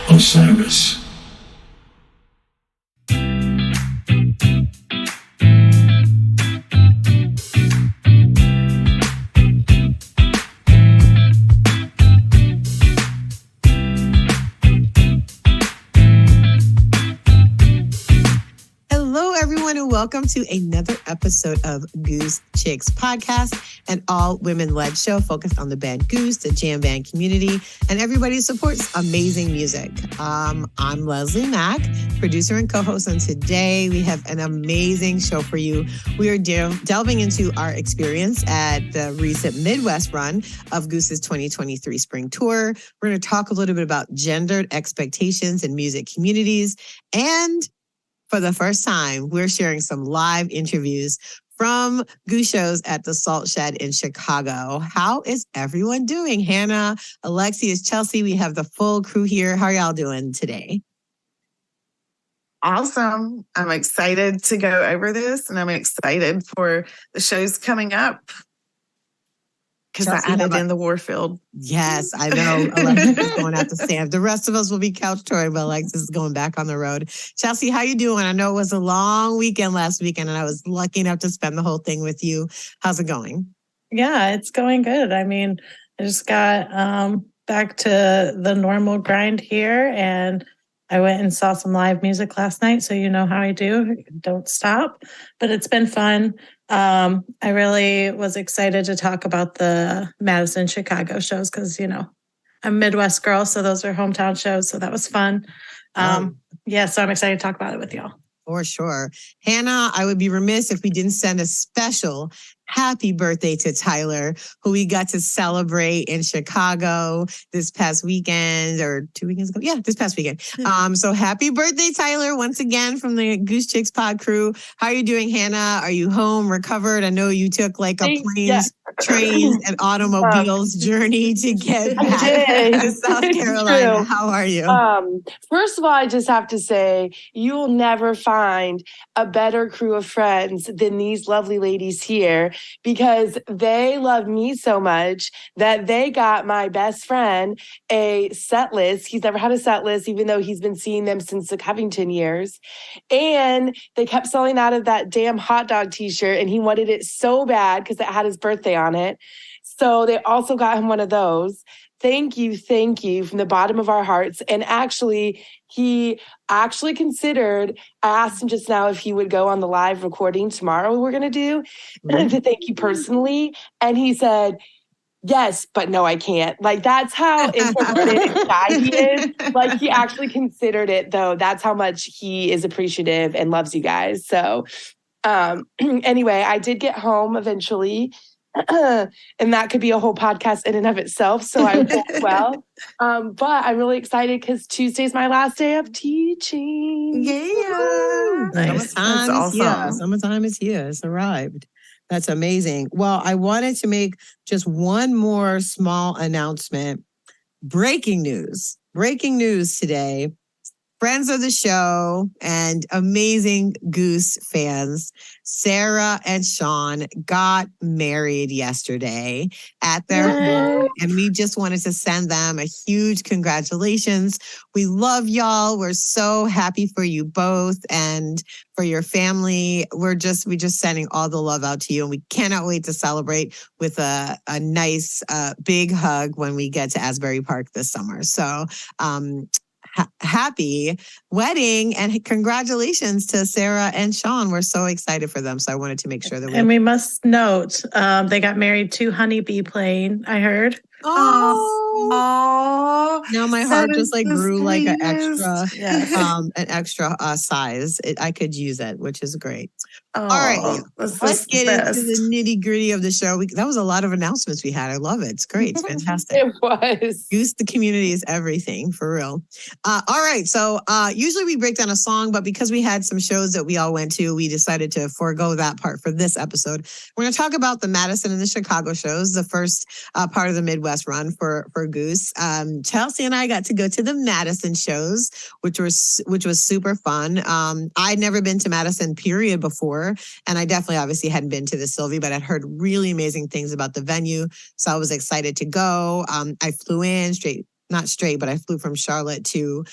Osiris. Welcome to another episode of Goose Chicks Podcast, an all-women-led show focused on the band Goose, the jam band community, and everybody who supports amazing music. I'm Leslie Mack, producer and co-host, and today we have an amazing show for you. We are delving into our experience at the recent Midwest run of Goose's 2023 spring tour. We're going to talk a little bit about gendered expectations in music communities, and for the first time, we're sharing some live interviews from Goose shows at the Salt Shed in Chicago. How is everyone doing? Hannah, Alexius, Chelsea, we have the full crew here. How are y'all doing today? Awesome. I'm excited to go over this, and I'm excited for the shows coming up because I added in the Warfield. Yes, I know. Alexis is going out to Sam. The rest of us will be couch touring, but Alexis is going back on the road. Chelsea, how you doing? I know it was a long weekend last weekend, and I was lucky enough to spend the whole thing with you. How's it going? Yeah, it's going good. I mean, I just got back to the normal grind here, and I went and saw some live music last night, so you know how I do. Don't stop. But it's been fun. I really was excited to talk about the Madison, Chicago shows because, you know, I'm a Midwest girl, so those are hometown shows, so that was fun. Yeah, so I'm excited to talk about it with y'all. For sure. Hannah, I would be remiss if we didn't send a special happy birthday to Tyler, who we got to celebrate in Chicago this past weekend or 2 weekends ago. Yeah, this past weekend. So happy birthday, Tyler, once again from the Goose Chicks pod crew. How are you doing, Hannah? Are you home, recovered? I know you took like a planes, trains, and automobiles journey to get back to South Carolina. How are you? First of all, I just have to say, you will never find a better crew of friends than these lovely ladies here, because they love me so much that they got my best friend a set list. He's never had a set list, even though he's been seeing them since the Covington years. And they kept selling out of that damn hot dog t-shirt, and he wanted it so bad because it had his birthday on it. So they also got him one of those. Thank you from the bottom of our hearts. And actually, he actually considered, I asked him just now if he would go on the live recording tomorrow we're going to do to thank you personally. And he said, yes, but no, I can't. Like, that's how introverted and shy he is. Like, he actually considered it, though. That's how much he is appreciative and loves you guys. So anyway, I did get home eventually. And that could be a whole podcast in and of itself. So I hope well. But I'm really excited because Tuesday's my last day of teaching. Yeah. Nice. Summertime That's is here. awesome. Summertime is here. It's arrived. That's amazing. Well, I wanted to make just one more small announcement. Breaking news today. Friends of the show and amazing Goose fans, Sarah and Sean got married yesterday at their home, and we just wanted to send them a huge congratulations. We love y'all. We're so happy for you both and for your family. We're just sending all the love out to you, and we cannot wait to celebrate with a nice big hug when we get to Asbury Park this summer. So happy wedding and congratulations to Sarah and Sean. We're so excited for them. So I wanted to make sure that we must note they got married to Honeybee plane, I heard. Oh, now my heart just like grew like an extra, Yes. an extra size. I could use it, which is great. Oh, All right, let's get best. into the nitty gritty of the show. That was a lot of announcements we had. I love it. It's great. It's fantastic. It was. Goose, the community is everything, for real. All right, so usually we break down a song, but because we had some shows that we all went to, we decided to forego that part for this episode. We're going to talk about the Madison and the Chicago shows, the first part of the Midwest run for Goose. Chelsea and I got to go to the Madison shows, which was super fun. I'd never been to Madison, period, before. And I definitely obviously hadn't been to the Sylvie, but I'd heard really amazing things about the venue. So I was excited to go. I flew in straight not straight, but I flew from Charlotte to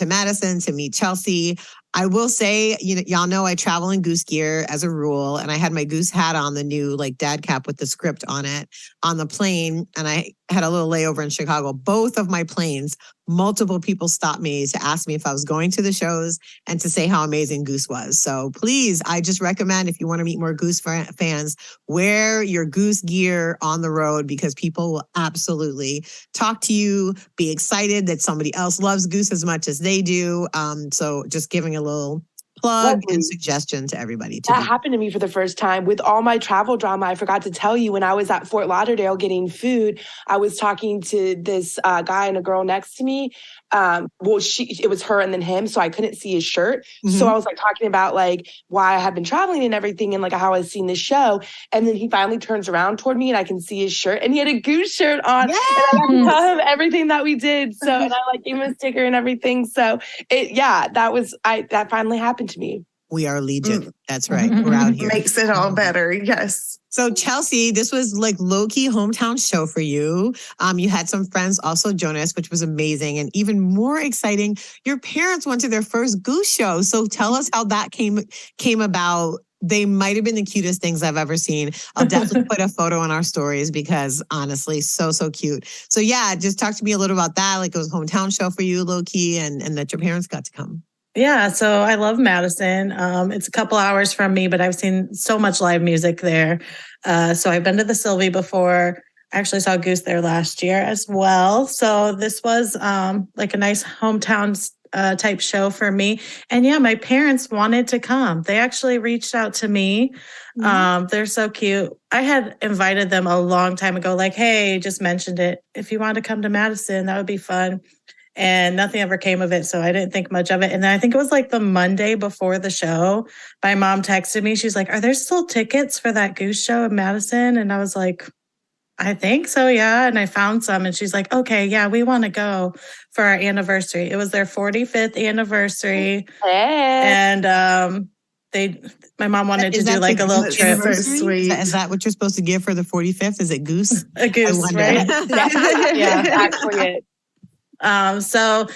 Madison to meet Chelsea. I will say, y'all know I travel in Goose gear as a rule, and I had my Goose hat on, the new like dad cap with the script on it, on the plane, and I had a little layover in Chicago. Both of my planes, multiple people stopped me to ask me if I was going to the shows and to say how amazing Goose was. So please, I just recommend, if you want to meet more Goose fans, wear your Goose gear on the road, because people will absolutely talk to you, be excited that somebody else loves Goose as much as they do. So just giving a little plug and suggestion to everybody. That happened to me for the first time with all my travel drama. I forgot to tell you, when I was at Fort Lauderdale getting food, I was talking to this guy and a girl next to me. It was her and then him, so I couldn't see his shirt. Mm-hmm. So I was like talking about like why I had been traveling and everything, and like how I was seeing this show. And then he finally turns around toward me, and I can see his shirt, and he had a Goose shirt on. Yes! And I had to tell him everything that we did. So, and I like gave him a sticker and everything. So that finally happened to me. We are legion. That's right. We're out here. Makes it all better. Yes. So Chelsea, this was like low-key hometown show for you. You had some friends also join us, which was amazing. And even more exciting, your parents went to their first Goose show. So tell us how that came about. They might have been the cutest things I've ever seen. I'll definitely put a photo on our stories, because honestly, so cute. So yeah, just talk to me a little about that. Like, it was a hometown show for you, low-key, and that your parents got to come. Yeah, so I love Madison. It's a couple hours from me, but I've seen so much live music there. So I've been to the Sylvie before. I actually saw Goose there last year as well. So this was like a nice hometown type show for me. And yeah, my parents wanted to come. They actually reached out to me. Mm-hmm. They're so cute. I had invited them a long time ago, like, hey, just mentioned it. If you want to come to Madison, that would be fun. And nothing ever came of it, so I didn't think much of it. And then I think it was like the Monday before the show, my mom texted me. She's like, are there still tickets for that Goose show in Madison? And I was like, I think so, yeah. And I found some, and she's like, okay, yeah, we want to go for our anniversary. It was their 45th anniversary. Hey. And my mom wanted to do like a little trip. Sweet. Is that what you're supposed to give for the 45th? Is it Goose? A Goose, right? Yeah, actually it. So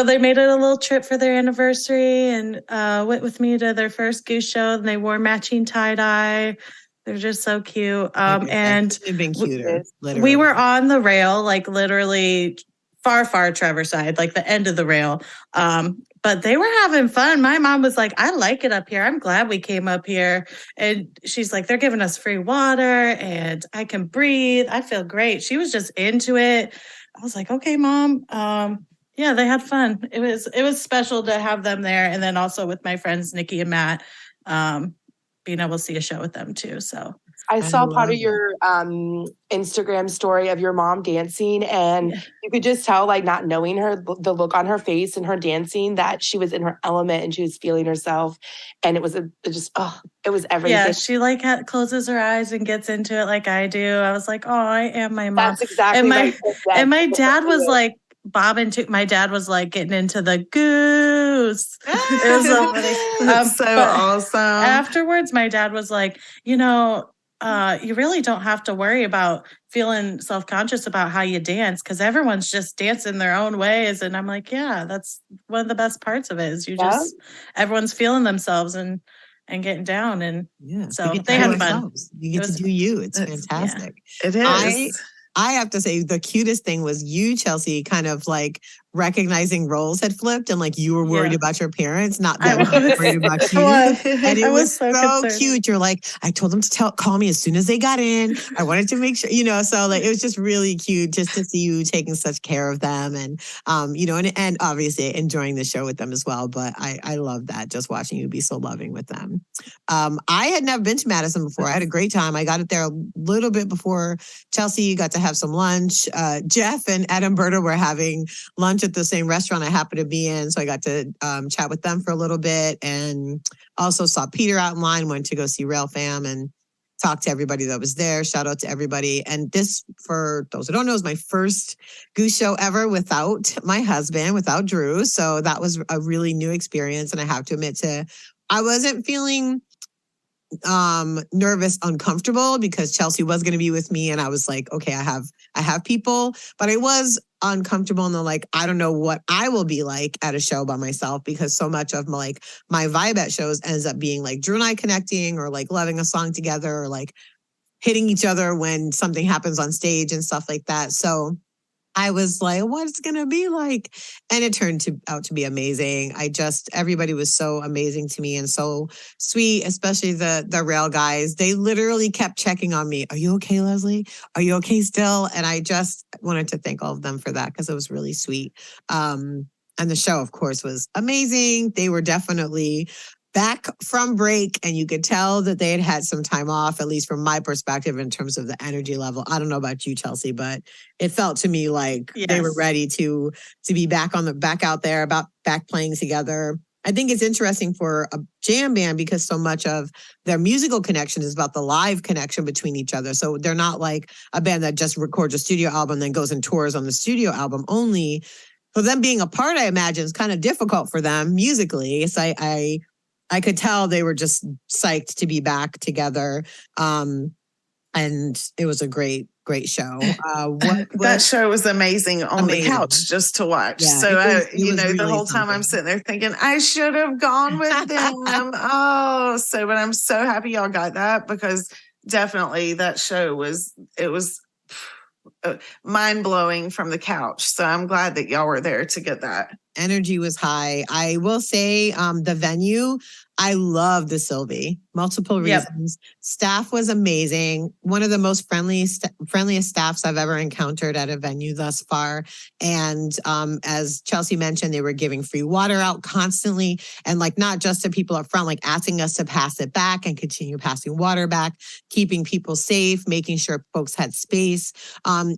they made it a little trip for their anniversary, and went with me to their first Goose show, and they wore matching tie-dye. They're just so cute. And they've been cuter. We were on the rail, like literally far Trevor side, like the end of the rail. But they were having fun. My mom was like, I like it up here. I'm glad we came up here. And she's like, they're giving us free water, and I can breathe. I feel great. She was just into it. I was like, okay, Mom. Yeah, they had fun. It was special to have them there. And then also with my friends, Nikki and Matt, being able to see a show with them too. So I saw part of your Instagram story of your mom dancing, and you could just tell, like, not knowing her, the look on her face and her dancing, that she was in her element and she was feeling herself. And it was everything. Yeah, she like closes her eyes and gets into it like I do. I was like, oh, I am my mom. That's exactly right. And my dad was like, bobbing too. My dad was like getting into the Goose. It was so funny. So awesome. Afterwards, my dad was like, you really don't have to worry about feeling self-conscious about how you dance, because everyone's just dancing their own ways. And I'm like, yeah, that's one of the best parts of it, is everyone's feeling themselves and getting down. And so they had fun. You get to do you. It's fantastic. Yeah, it is. I have to say, the cutest thing was you, Chelsea, kind of like recognizing roles had flipped, and like you were worried about your parents, not them worried about you. And it was so cute. You're like, I told them to call me as soon as they got in. I wanted to make sure, so like it was just really cute just to see you taking such care of them, and and obviously enjoying the show with them as well. But I love that, just watching you be so loving with them. I had never been to Madison before. I had a great time. I got it there a little bit before Chelsea. Got to have some lunch. Jeff and Ed and Berta were having lunch at the same restaurant I happened to be in. So I got to chat with them for a little bit, and also saw Peter out in line, went to go see Rail Fam and talk to everybody that was there. Shout out to everybody. And this, for those who don't know, is my first Goose show ever without my husband, without Drew. So that was a really new experience. And I have to admit I wasn't feeling nervous, uncomfortable because Chelsea was going to be with me, and I was like, okay, I have people, but I was uncomfortable and like, I don't know what I will be like at a show by myself, because so much of my vibe at shows ends up being like Drew and I connecting, or like loving a song together, or like hitting each other when something happens on stage and stuff like that. So I was like, what's it going to be like? And it turned out to be amazing. Everybody was so amazing to me and so sweet, especially the rail guys. They literally kept checking on me. Are you okay, Leslie? Are you okay still? And I just wanted to thank all of them for that, because it was really sweet. And the show, of course, was amazing. They were definitely back from break, and you could tell that they had had some time off, at least from my perspective, in terms of the energy level. I don't know about you, Chelsea, but it felt to me like they were ready to be back out there, back playing together. I think it's interesting for a jam band because so much of their musical connection is about the live connection between each other. So they're not like a band that just records a studio album and then goes and tours on the studio album only. For them being apart, I imagine, is kind of difficult for them musically. So I could tell they were just psyched to be back together. And it was a great show. That show was amazing on the couch just to watch. Yeah, so, really the whole time I'm sitting there thinking, I should have gone with them. But I'm so happy y'all got that, because definitely that show was mind-blowing from the couch. So I'm glad that y'all were there to get that. Energy was high. I will say the venue, I love the Sylvie. Multiple reasons. Yep. Staff was amazing. One of the most friendliest staffs I've ever encountered at a venue thus far. And as Chelsea mentioned, they were giving free water out constantly. And like not just to people up front, like asking us to pass it back and continue passing water back, keeping people safe, making sure folks had space.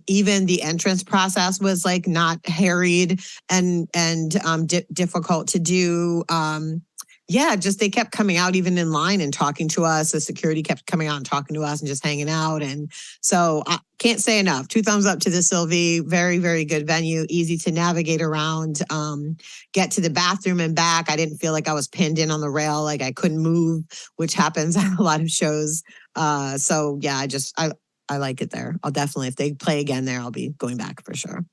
Even the entrance process was like not harried and difficult to do. Just they kept coming out even in line and talking to us. The security kept coming out and talking to us and just hanging out. And so I can't say enough. 2 thumbs up to the Sylvie. Very, very good venue. Easy to navigate around. Get to the bathroom and back. I didn't feel like I was pinned in on the rail. Like I couldn't move, which happens at a lot of shows. I like it there. I'll definitely, if they play again there, I'll be going back for sure.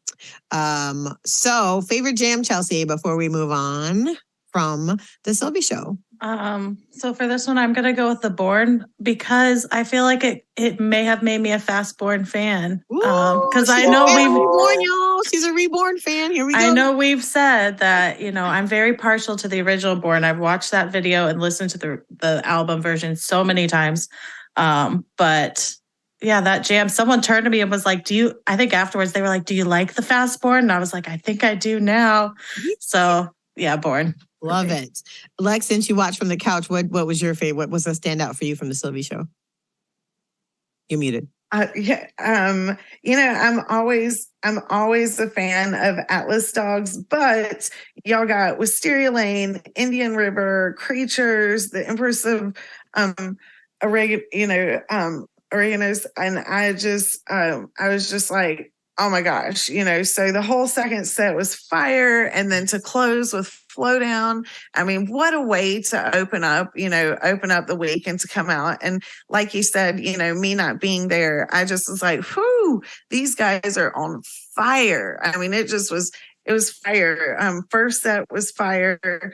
So favorite jam, Chelsea, before we move on from the Sylvie show. So for this one, I'm going to go with the Born, because I feel like it may have made me a Fast Born fan. Because I know reborn, y'all. She's a reborn fan. Here we go. I know we've said that, I'm very partial to the original Born. I've watched that video and listened to the album version so many times. But yeah, that jam, someone turned to me and was like, I think afterwards they were like, do you like the Fast Born? And I was like, I think I do now. So yeah, Born. Love it. Lex, since you watched from the couch, what was your favorite? What was a standout for you from the Sylvie show? You're muted. I'm always a fan of Atlas Dogs, but y'all got Wisteria Lane, Indian River, Creatures, the Empress of Oreganos, and I was just like, oh my gosh, so the whole second set was fire, and then to close with Flow Down. I mean, what a way to open up the week and to come out. And like you said, me not being there, I just was like, whew, these guys are on fire. I mean, it was fire. First set was fire.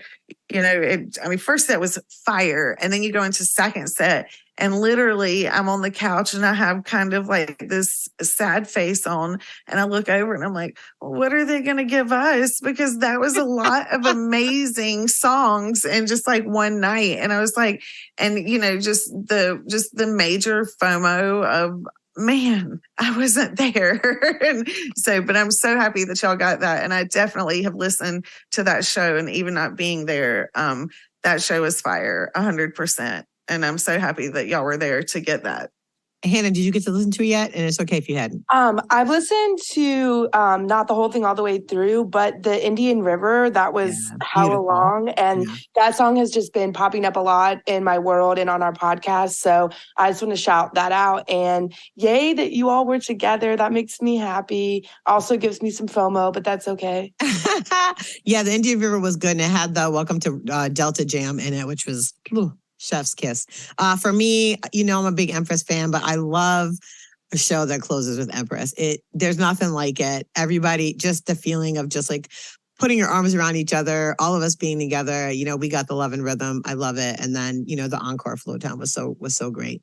First set was fire. And then you go into second set, and literally I'm on the couch and I have kind of like this sad face on, and I look over and I'm like, what are they going to give us? Because that was a lot of amazing songs in just like one night. And I was like, and just the major FOMO of, man, I wasn't there. But I'm so happy that y'all got that. And I definitely have listened to that show, and even not being there, that show was fire 100%. And I'm so happy that y'all were there to get that. Hannah, did you get to listen to it yet? And it's okay if you hadn't. I've listened to not the whole thing all the way through, but the Indian River, that was hella long. And that song has just been popping up a lot in my world and on our podcast. So I just want to shout that out. And yay that you all were together. That makes me happy. Also gives me some FOMO, but that's okay. Yeah, the Indian River was good. And it had the Welcome to Delta Jam in it, which was Chef's kiss. For me, I'm a big Empress fan, but I love a show that closes with Empress. There's nothing like it. Everybody, just the feeling of just like putting your arms around each other, all of us being together. We got the love and rhythm. I love it. And then, the encore float down was so great.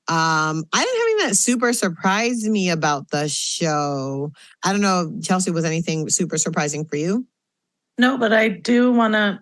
I didn't have anything that super surprised me about the show. I don't know, Chelsea, was anything super surprising for you? No, but I do want to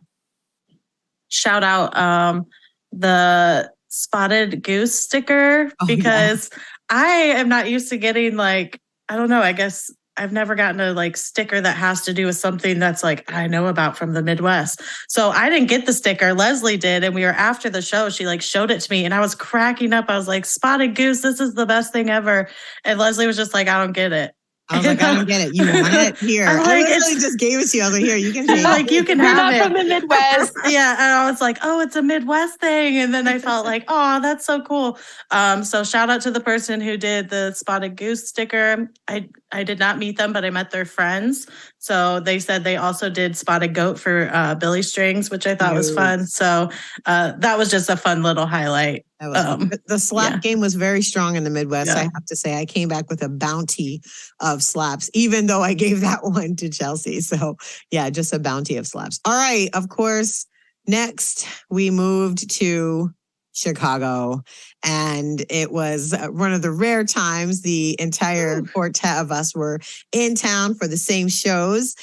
shout out the spotted goose sticker because I am not used to getting I don't know, I guess I've never gotten a sticker that has to do with something that's I know about from the Midwest. So I didn't get the sticker. Leslie did. And we were after the show. She showed it to me and I was cracking up. I was like, spotted goose, this is the best thing ever. And Leslie was just like, I don't get it. I was like, I don't get it. You want it? Here. I literally just gave it to you. I was like, here, you can take it. You can You're have not it. from the Midwest. Yeah. And I was like, oh, it's a Midwest thing. And then I felt like, oh, that's so cool. So shout out to the person who did the spotted goose sticker. I did not meet them, but I met their friends. So they said they also did spotted goat for Billy Strings, which I thought was fun. So that was just a fun little highlight. The slap game was very strong in the Midwest. I have to say, I came back with a bounty of slaps, even though I gave that one to Chelsea. So yeah, just a bounty of slaps. All right. Of course, next we moved to Chicago, and it was one of the rare times the entire quartet of us were in town for the same shows,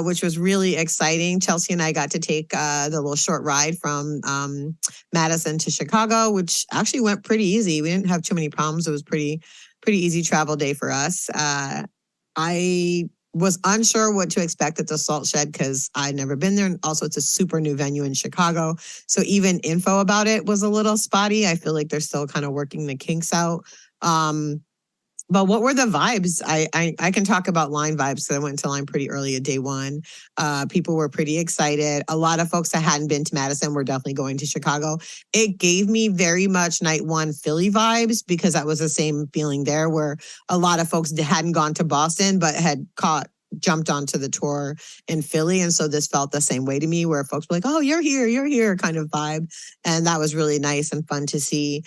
which was really exciting. Chelsea and I got to take the little short ride from Madison to Chicago, which actually went pretty easy. We didn't have too many problems. It was pretty easy travel day for us. I was unsure what to expect at the Salt Shed because I'd never been there. And also, it's a super new venue in Chicago. So even info about it was a little spotty. I feel like they're still kind of working the kinks out. But what were the vibes? I can talk about line vibes because I went into line pretty early at day one. People were pretty excited. A lot of folks that hadn't been to Madison were definitely going to Chicago. It gave me very much night one Philly vibes because that was the same feeling there where a lot of folks hadn't gone to Boston but had jumped onto the tour in Philly. And so this felt the same way to me where folks were like, oh, you're here kind of vibe. And that was really nice and fun to see.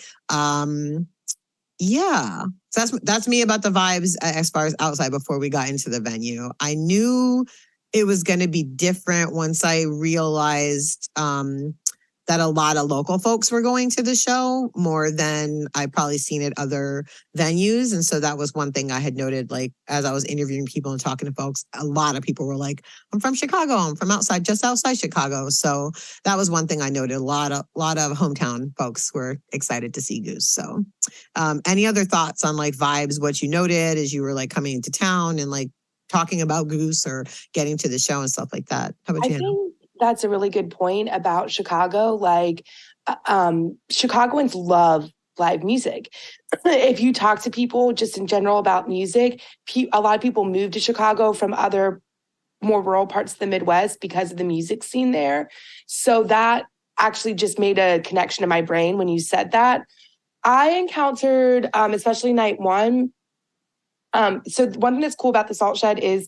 Yeah, so that's me about the vibes as far as outside before we got into the venue. I knew it was going to be different once I realized that a lot of local folks were going to the show more than I probably seen at other venues. And so that was one thing I had noted, as I was interviewing people and talking to folks, a lot of people were like, I'm from Chicago. I'm from just outside Chicago. So that was one thing I noted. A lot of hometown folks were excited to see Goose. So any other thoughts on vibes, what you noted as you were coming into town and talking about Goose or getting to the show and stuff like that? How about you, Hannah? That's a really good point about Chicago. Chicagoans love live music. If you talk to people just in general about music, a lot of people move to Chicago from other more rural parts of the Midwest because of the music scene there. So that actually just made a connection in my brain when you said that. I encountered, especially night one. So one thing that's cool about the Salt Shed is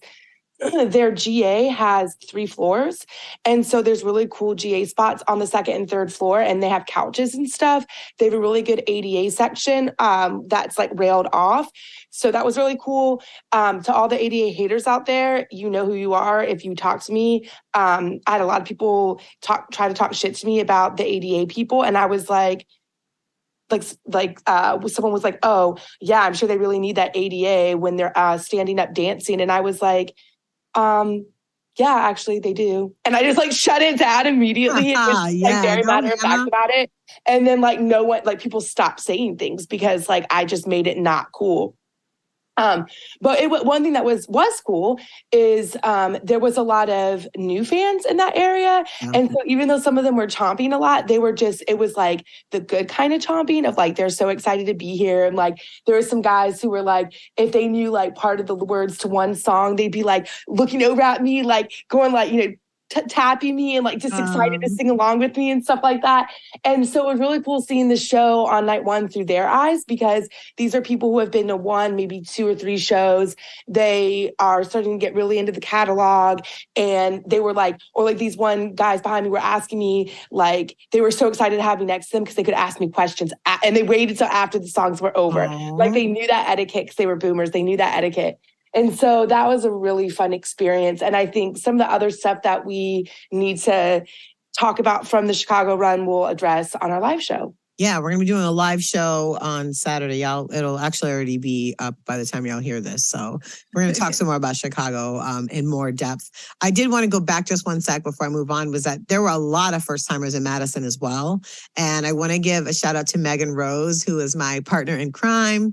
their GA has 3 floors. And so there's really cool GA spots on the 2nd and 3rd floor, and they have couches and stuff. They have a really good ADA section that's railed off. So that was really cool. To all the ADA haters out there, you know who you are if you talk to me. I had a lot of people try to talk shit to me about the ADA people. And I was someone was like, oh yeah, I'm sure they really need that ADA when they're standing up dancing. And I was like, yeah, actually they do. And I just shut it down immediately. It was very matter of fact about it. And then no one, people stopped saying things because I just made it not cool. But one thing that was cool is there was a lot of new fans in that area. Mm-hmm. And so even though some of them were chomping a lot, it was the good kind of chomping of they're so excited to be here. And there were some guys who were if they knew part of the words to one song, they'd be looking over at me, going tapping me and like just excited to sing along with me and stuff like that. And so it was really cool seeing the show on night one through their eyes, because these are people who have been to one, maybe 2 or 3 shows. They are starting to get really into the catalog, and they were like, or like these one guys behind me were asking me, like, they were so excited to have me next to them because they could ask me questions, and they waited till after the songs were over. Like, they knew that etiquette because they were boomers. They knew that etiquette. And so that was a really fun experience. And I think some of the other stuff that we need to talk about from the Chicago run we'll address on our live show. Yeah, we're going to be doing a live show on Saturday. It'll actually already be up by the time y'all hear this. So we're going to talk some more about Chicago in more depth. I did want to go back just one sec before I move on, was that there were a lot of first timers in Madison as well. And I want to give a shout out to Megan Rose, who is my partner in crime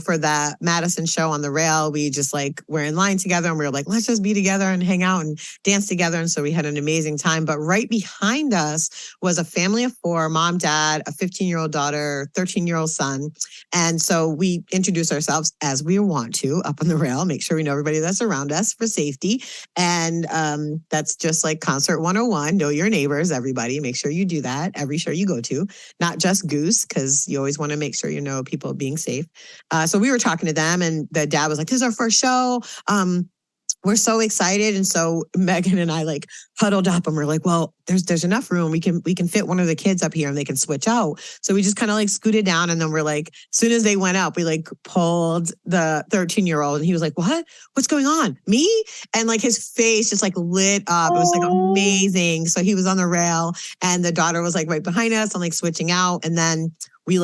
for the Madison show on the rail. We just we're in line together and we were like, let's just be together and hang out and dance together. And so we had an amazing time. But right behind us was a family of 4, mom, dad, a 15-year-old daughter, 13-year-old son. And so we introduce ourselves as we want to up on the rail, make sure we know everybody that's around us for safety. And that's just like Concert 101, know your neighbors, everybody. Make sure you do that every show you go to, not just Goose, because you always want to make sure you know people being safe. So we were talking to them, and the dad was like, this is our first show. We're so excited. And so Megan and I huddled up and we're like, well, there's enough room. We can fit one of the kids up here and they can switch out. So we just kind of scooted down, and then we're like, as soon as they went up, we pulled the 13-year-old, and he was like, what's going on? Me? And his face just lit up. It was amazing. So he was on the rail, and the daughter was right behind us and switching out. And then we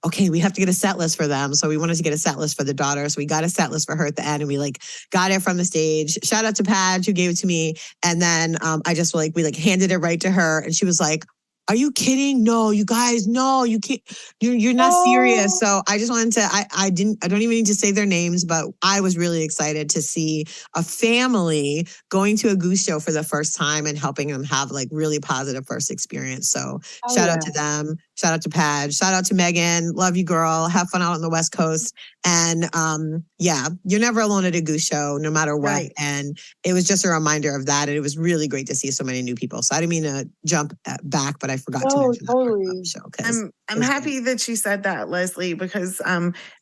okay, we have to get a set list for them. So we wanted to get a set list for the daughter. So we got a set list for her at the end, and we got it from the stage. Shout out to Padge, who gave it to me. And then I just we handed it right to her, and she was like, are you kidding? No, you guys, no, you can't. You're not serious. So I just wanted to, I don't even need to say their names, but I was really excited to see a family going to a Goose show for the first time and helping them have really positive first experience. So shout out to them. Shout out to Padge. Shout out to Megan. Love you, girl. Have fun out on the West Coast. And yeah, you're never alone at a Goose show, no matter what. Right. And it was just a reminder of that. And it was really great to see so many new people. So I didn't mean to jump back, but I forgot to mention that show. I'm happy that you said that, Leslie, because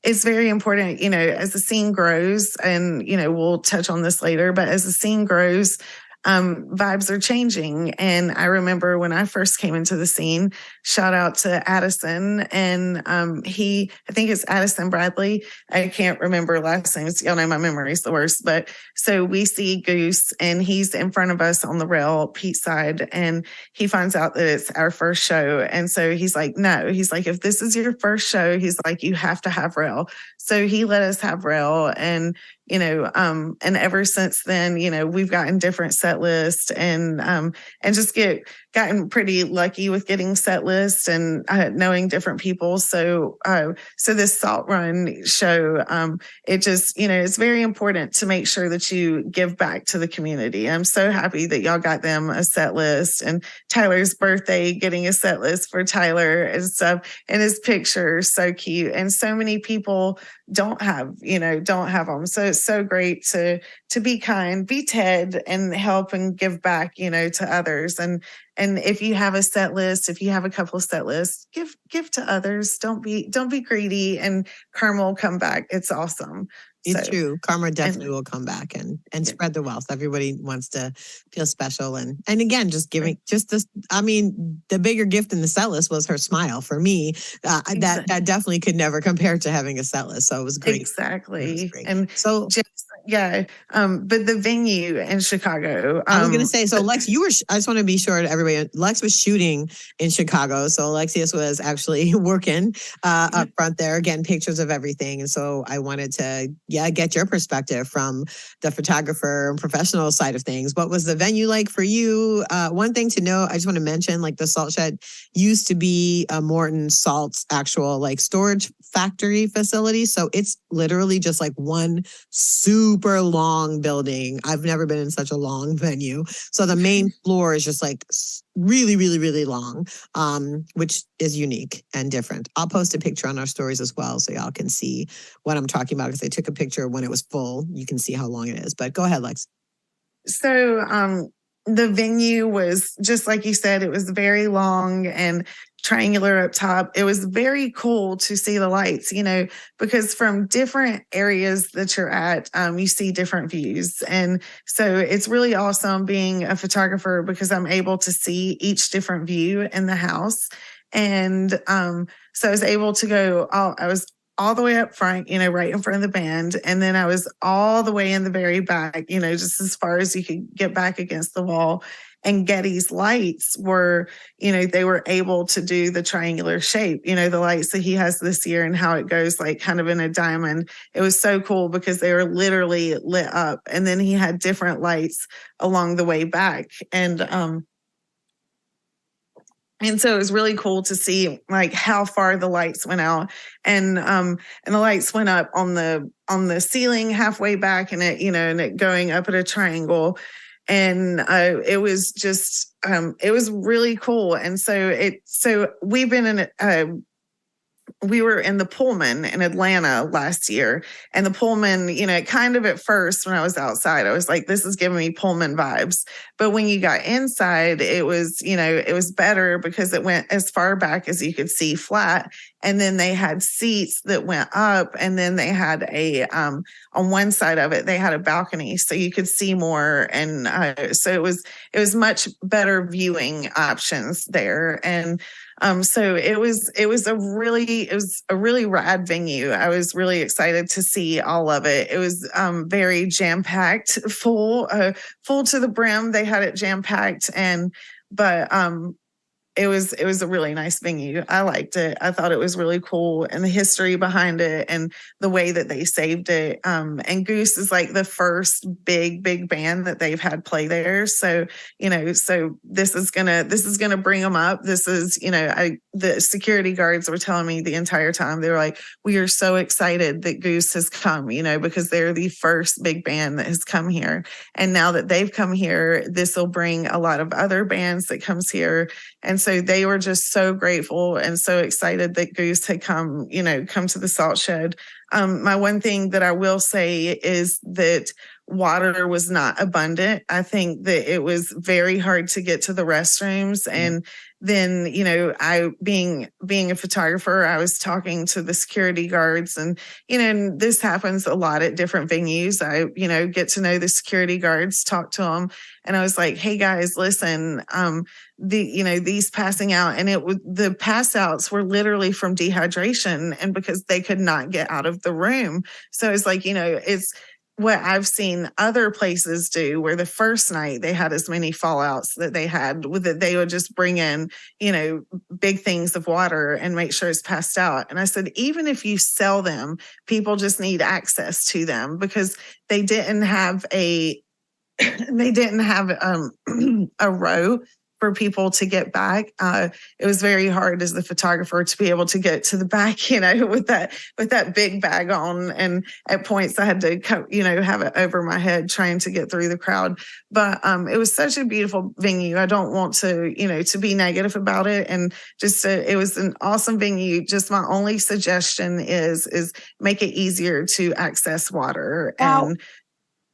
it's very important, as the scene grows, and, we'll touch on this later, but as the scene grows, vibes are changing. And I remember when I first came into the scene, shout out to Addison, and I think it's Addison Bradley. I can't remember last names. Y'all know my memory's the worst. But so we see Goose, and he's in front of us on the rail, Pete's side, and he finds out that it's our first show. And so he's like, no, he's like, if this is your first show, he's like, you have to have rail. So he let us have rail, and and ever since then, we've gotten different set lists, and just gotten pretty lucky with getting set lists and knowing different people. So this Salt Run show, it just, it's very important to make sure that you give back to the community. I'm so happy that y'all got them a set list, and Tyler's birthday, getting a set list for Tyler and stuff, and his picture, so cute. And so many people don't have them. So it's so great to be kind, be Ted, and help and give back, to others. And if you have a set list, if you have a couple of set lists, give to others. Don't be greedy, and karma will come back. It's awesome. It's true. Karma definitely will come back and spread the wealth. Everybody wants to feel special. And again, just giving this, the bigger gift in the set list was her smile for me. That definitely could never compare to having a set list. So it was great. Exactly. And so but the venue in Chicago. I was going to say, so Lex, I just want to be sure to everybody, Lex was shooting in Chicago. So Alexius was actually working up front there, getting pictures of everything. And so I wanted to, get your perspective from the photographer and professional side of things. What was the venue like for you? One thing to know, I just want to mention, the Salt Shed used to be a Morton Salt's actual storage factory facility. So it's literally just one super long building. I've never been in such a long venue. So the main floor is just really, really, really long, which is unique and different. I'll post a picture on our stories as well, so y'all can see what I'm talking about, because I took a picture when it was full. You can see how long it is, but go ahead, Lex. So the venue was just like you said, it was very long and triangular up top. It was very cool to see the lights, because from different areas that you're at, you see different views. And so it's really awesome being a photographer because I'm able to see each different view in the house. And so I was able to I was all the way up front, right in front of the band. And then I was all the way in the very back, just as far as you could get back against the wall. And Getty's lights were, they were able to do the triangular shape, the lights that he has this year and how it goes like kind of in a diamond. It was so cool because they were literally lit up. And then he had different lights along the way back. And so it was really cool to see like how far the lights went out, and the lights went up on the ceiling halfway back, and it going up at a triangle, and it was just it was really cool. And so we've been we were in the Pullman in Atlanta last year, and the Pullman, kind of at first when I was outside, I was like, this is giving me Pullman vibes. But when you got inside, it was better because it went as far back as you could see flat. And then they had seats that went up, and then they had on one side of it, they had a balcony so you could see more. And so it was much better viewing options there. And so it was a really rad venue. I was really excited to see all of it. It was very jam-packed, full to the brim. They had it jam-packed, but it was a really nice venue. I liked it. I thought it was really cool, and the history behind it and the way that they saved it. And Goose is like the first big band that they've had play there. So, so this is gonna bring them up. This is, the security guards were telling me the entire time, they were like, we are so excited that Goose has come, because they're the first big band that has come here. And now that they've come here, this will bring a lot of other bands that comes here. And so they were just so grateful and so excited that Goose had come to the Salt Shed. My one thing that I will say is that water was not abundant. I think that it was very hard to get to the restrooms. And then, I being a photographer, I was talking to the security guards, and, and this happens a lot at different venues. I, get to know the security guards, talk to them. And I was like, hey guys, listen, these passing out, and the pass outs were literally from dehydration and because they could not get out of the room. So it's like, it's what I've seen other places do, where the first night they had as many fallouts that they had with it, they would just bring in, big things of water and make sure it's passed out. And I said, even if you sell them, people just need access to them, because they didn't have a row for people to get back. It was very hard as the photographer to be able to get to the back, with that big bag on. And at points I had to, have it over my head trying to get through the crowd. But it was such a beautiful venue. I don't want to, to be negative about it. And just it was an awesome venue. Just my only suggestion is make it easier to access water. Now, and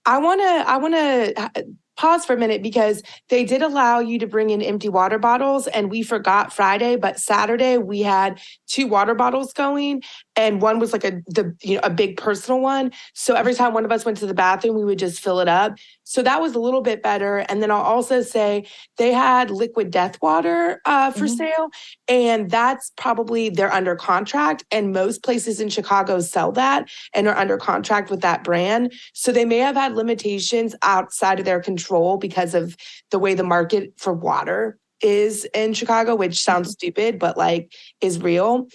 I want to pause for a minute, because they did allow you to bring in empty water bottles, and we forgot Friday, but Saturday we had 2 water bottles going, and one was like a big personal one. So every time one of us went to the bathroom, we would just fill it up. So that was a little bit better. And then I'll also say they had liquid death water for sale, and that's they're under contract, and most places in Chicago sell that and are under contract with that brand. So they may have had limitations outside of their control because of the way the market for water is in Chicago, which sounds stupid, but is real.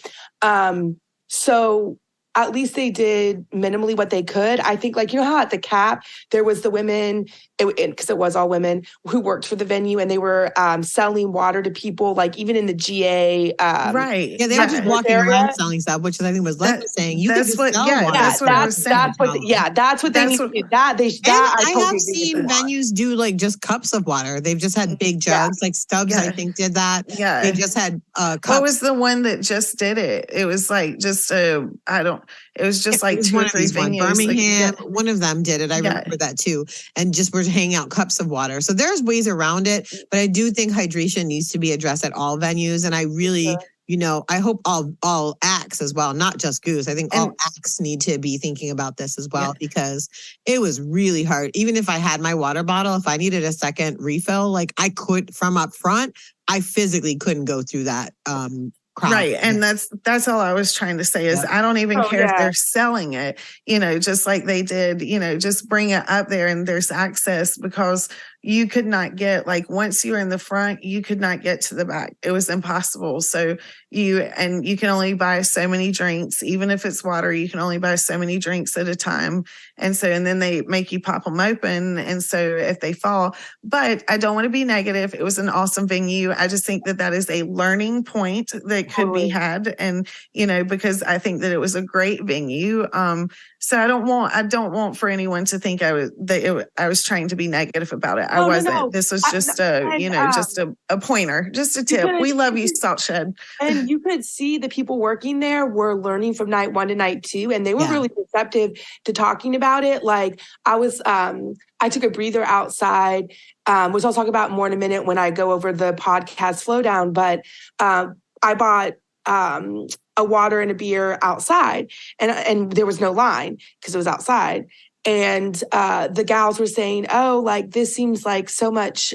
So at least they did minimally what they could. I think, how at the Cap, there was the women, because it was all women, who worked for the venue, and they were selling water to people, even in the GA. Right. Yeah, they were just walking around selling stuff, which I think was Leslie saying. You could just sell water. That's what I was saying. That's what they need to do. I have seen venues do just cups of water. They've just had big jugs, Stubbs, I think, did that. Yeah. They just had cups. What was the one that just did it? It was out. It was just like was 2 or one of 3 these ones. venues. Birmingham, Like, one of them did it. I remember that too. And just were handing out cups of water. So there's ways around it, but I do think hydration needs to be addressed at all venues. And I really, I hope all acts as well, not just Goose. I think all acts need to be thinking about this as well, because it was really hard. Even if I had my water bottle, if I needed a second refill, like I could from up front, I physically couldn't go through that crowd. Right. And that's all I was trying to say is I don't even care if they're selling it, just like they did, just bring it up there and there's access, because you could not get, like, once you were in the front, you could not get to the back. It was impossible. So you can only buy so many drinks, even if it's water, you can only buy so many drinks at a time. And then they make you pop them open. And so if they fall, but I don't want to be negative. It was an awesome venue. I just think that is a learning point that could be had. And, because I think that it was a great venue. So I don't want for anyone to think I was trying to be negative about it. I wasn't. No. This was just just a pointer, just a tip. We love you, Salt Shed. And you could see the people working there were learning from night 1 to night 2, and they were really receptive to talking about it. Like I was, I took a breather outside, which I'll talk about more in a minute when I go over the podcast flow down. But I bought a water and a beer outside, and there was no line because it was outside. And the gals were saying, "Oh, like this seems like so much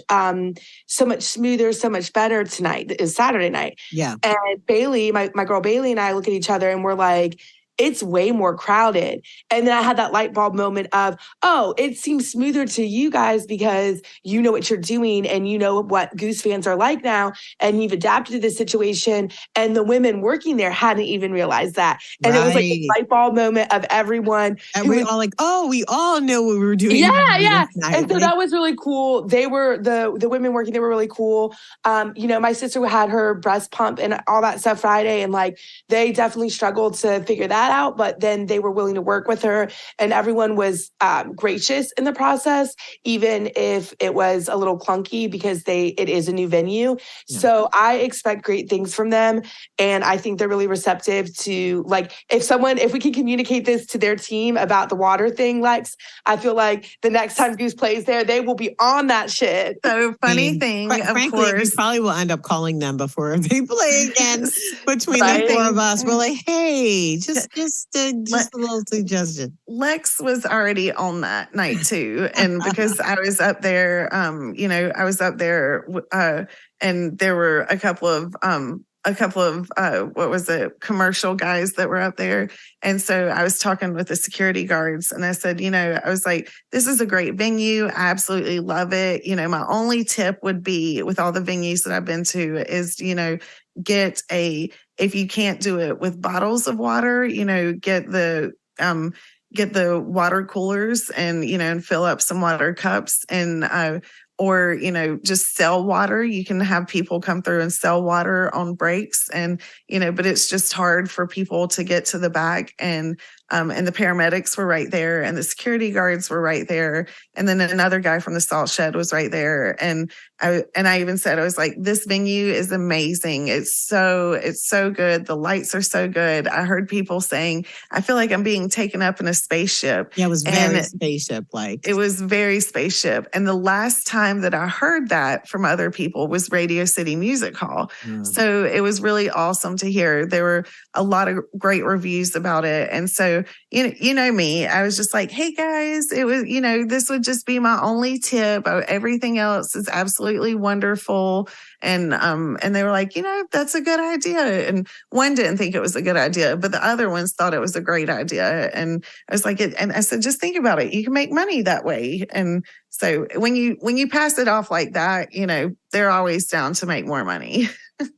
smoother, so much better tonight. It's Saturday night." Yeah. And Bailey, my girl Bailey, and I look at each other and we're like, it's way more crowded. And then I had that light bulb moment of, oh, it seems smoother to you guys because you know what you're doing and you know what Goose fans are like now, and you've adapted to this situation. And the women working there hadn't even realized that. And it was like a light bulb moment of everyone. And we all like, oh, we all know what we were doing. Yeah. And so that was really cool. They were, the women working there were really cool. My sister had her breast pump and all that stuff Friday, and like they definitely struggled to figure that out, but then they were willing to work with her, and everyone was gracious in the process, even if it was a little clunky because it is a new venue. Yeah. So I expect great things from them, and I think they're really receptive to, like, if we can communicate this to their team about the water thing, Lex, I feel like the next time Goose plays there, they will be on that shit. So funny thing, of frankly, course, we probably will end up calling them before they play again. Between the 4 of us, we're like, hey, just a little suggestion. Lex was already on that night too, and because I was up there, and there were a couple of commercial guys that were up there. And so I was talking with the security guards, and I said, I was like, this is a great venue. I absolutely love it. My only tip would be, with all the venues that I've been to, is, if you can't do it with bottles of water, get the water coolers and fill up some water cups, and or, just sell water. You can have people come through and sell water on breaks, and, but it's just hard for people to get to the back. And the paramedics were right there, and the security guards were right there. And then another guy from the Salt Shed was right there. And I even said, I was like, this venue is amazing. It's so good. The lights are so good. I heard people saying, I feel like I'm being taken up in a spaceship. Yeah, it was very spaceship-like. It was very spaceship. And the last time that I heard that from other people was Radio City Music Hall. Mm. So it was really awesome to hear. There were a lot of great reviews about it. And so, you know me, I was just like, hey guys, it was, this would just be my only tip. Everything else is absolutely wonderful. And they were like, that's a good idea. And one didn't think it was a good idea, but the other ones thought it was a great idea. And I was like, and I said, just think about it. You can make money that way. And so when you pass it off like that, they're always down to make more money.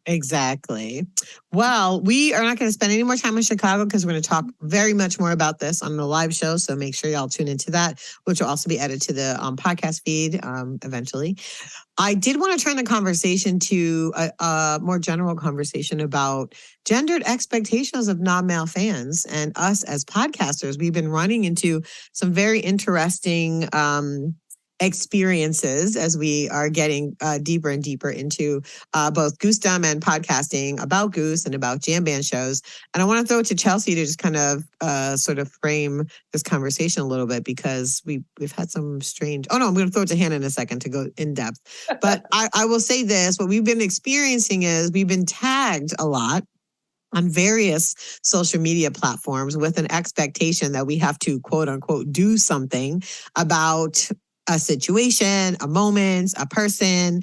Exactly. Well, we are not going to spend any more time in Chicago because we're going to talk very much more about this on the live show. So make sure y'all tune into that, which will also be added to the podcast feed eventually. I did want to turn the conversation to a more general conversation about gendered expectations of non-male fans, and us as podcasters. We've been running into some very interesting experiences as we are getting deeper and deeper into both Goosedom and podcasting about Goose and about jam band shows. And I want to throw it to Chelsea to just kind of sort of frame this conversation a little bit, because we've had some strange. Oh no, I'm going to throw it to Hannah in a second to go in depth. But I will say this: what we've been experiencing is we've been tagged a lot on various social media platforms with an expectation that we have to, quote unquote, do something about a situation, a moment, a person,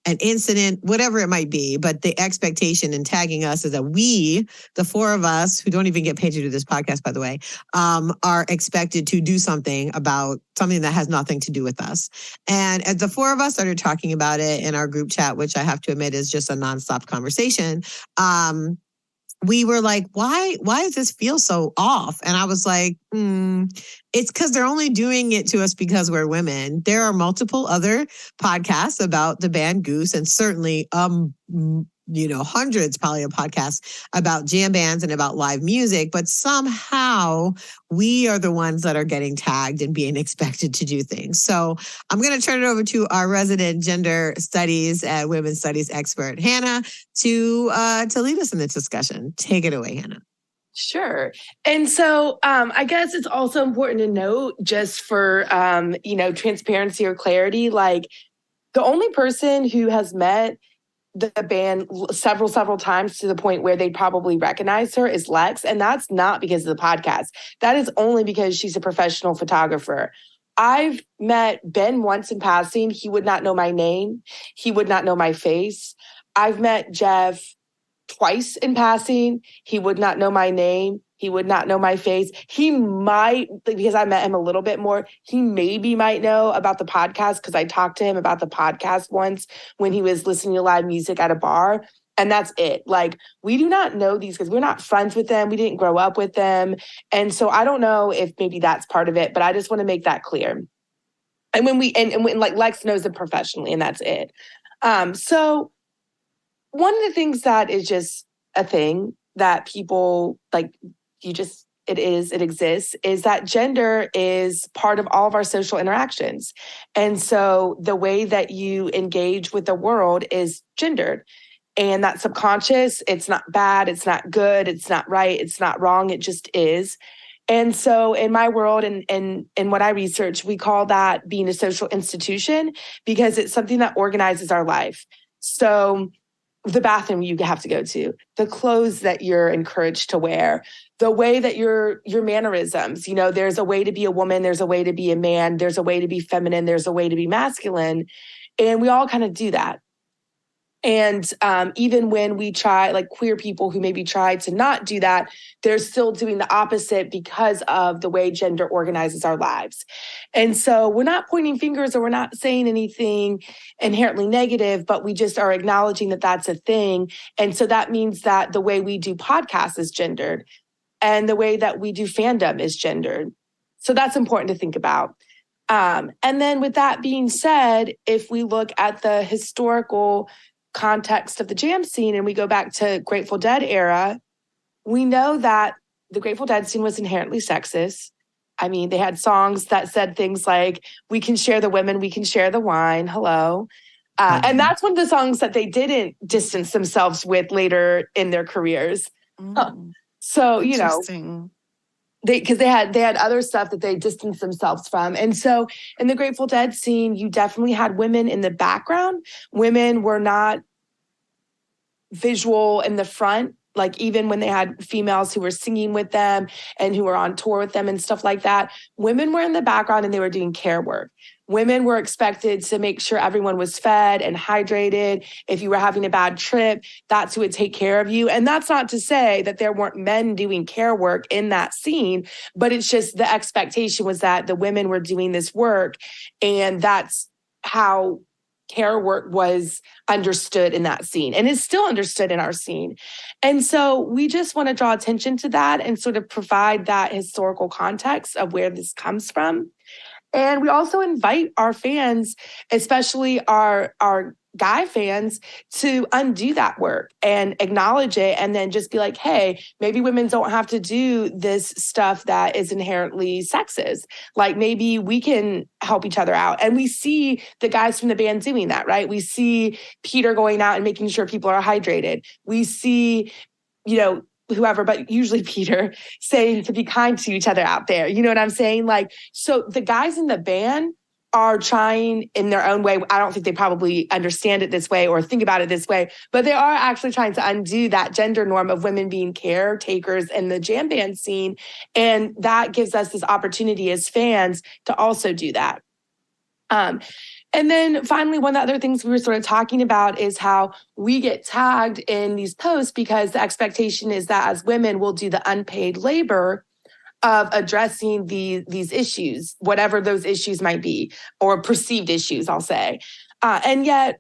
an incident, whatever it might be. But the expectation in tagging us is that we, the four of us who don't even get paid to do this podcast, by the way, are expected to do something about something that has nothing to do with us. And as the four of us started talking about it in our group chat, which I have to admit is just a nonstop conversation, we were like, why does this feel so off? And I was like, it's because they're only doing it to us because we're women. There are multiple other podcasts about the band Goose, and certainly, hundreds probably of podcasts about jam bands and about live music, but somehow we are the ones that are getting tagged and being expected to do things. So I'm going to turn it over to our resident gender studies and women's studies expert, Hannah, to lead us in this discussion. Take it away, Hannah. Sure. And so I guess it's also important to note, just for, transparency or clarity, like the only person who has met the band several times to the point where they probably recognize her is Lex. And that's not because of the podcast. That is only because she's a professional photographer. I've met Ben once in passing. He would not know my name. He would not know my face. I've met Jeff twice in passing. He would not know my name. He would not know my face. He might, because I met him a little bit more, he maybe might know about the podcast, because I talked to him about the podcast once when he was listening to live music at a bar. And that's it. Like, we do not know these because we're not friends with them. We didn't grow up with them. And so I don't know if maybe that's part of it, but I just want to make that clear. And when like Lex knows them professionally, and that's it. So one of the things that is just a thing that people like, it exists, is that gender is part of all of our social interactions. And so the way that you engage with the world is gendered. And that's subconscious. It's not bad. It's not good. It's not right. It's not wrong. It just is. And so in my world and what I research, we call that being a social institution, because it's something that organizes our life. So the bathroom you have to go to, the clothes that you're encouraged to wear, the way that your mannerisms, there's a way to be a woman, there's a way to be a man, there's a way to be feminine, there's a way to be masculine. And we all kind of do that. And even when we try, like queer people who maybe try to not do that, they're still doing the opposite because of the way gender organizes our lives. And so we're not pointing fingers or we're not saying anything inherently negative, but we just are acknowledging that that's a thing. And so that means that the way we do podcasts is gendered, and the way that we do fandom is gendered. So that's important to think about. And then with that being said, if we look at the historical context of the jam scene and we go back to Grateful Dead era, we know that the Grateful Dead scene was inherently sexist. I mean, they had songs that said things like, we can share the women, we can share the wine, hello. And that's one of the songs that they didn't distance themselves with later in their careers. So, because they had other stuff that they distanced themselves from. And so in the Grateful Dead scene, you definitely had women in the background. Women were not visual in the front. Like even when they had females who were singing with them and who were on tour with them and stuff like that, women were in the background and they were doing care work. Women were expected to make sure everyone was fed and hydrated. If you were having a bad trip, that's who would take care of you. And that's not to say that there weren't men doing care work in that scene, but it's just the expectation was that the women were doing this work, and that's how care work was understood in that scene and is still understood in our scene. And so we just want to draw attention to that and sort of provide that historical context of where this comes from. And we also invite our fans, especially our guy fans to undo that work and acknowledge it, and then just be like, hey, maybe women don't have to do this stuff that is inherently sexist. Like, maybe we can help each other out. And we see the guys from the band doing that, right? We see Peter going out and making sure people are hydrated. We see, whoever, but usually Peter, saying to be kind to each other out there. You know what I'm saying? Like, so the guys in the band are trying in their own way. I don't think they probably understand it this way or think about it this way, but they are actually trying to undo that gender norm of women being caretakers in the jam band scene. And that gives us this opportunity as fans to also do that. And then finally, one of the other things we were sort of talking about is how we get tagged in these posts because the expectation is that as women, we'll do the unpaid labor of addressing these issues, whatever those issues might be, or perceived issues, I'll say. And yet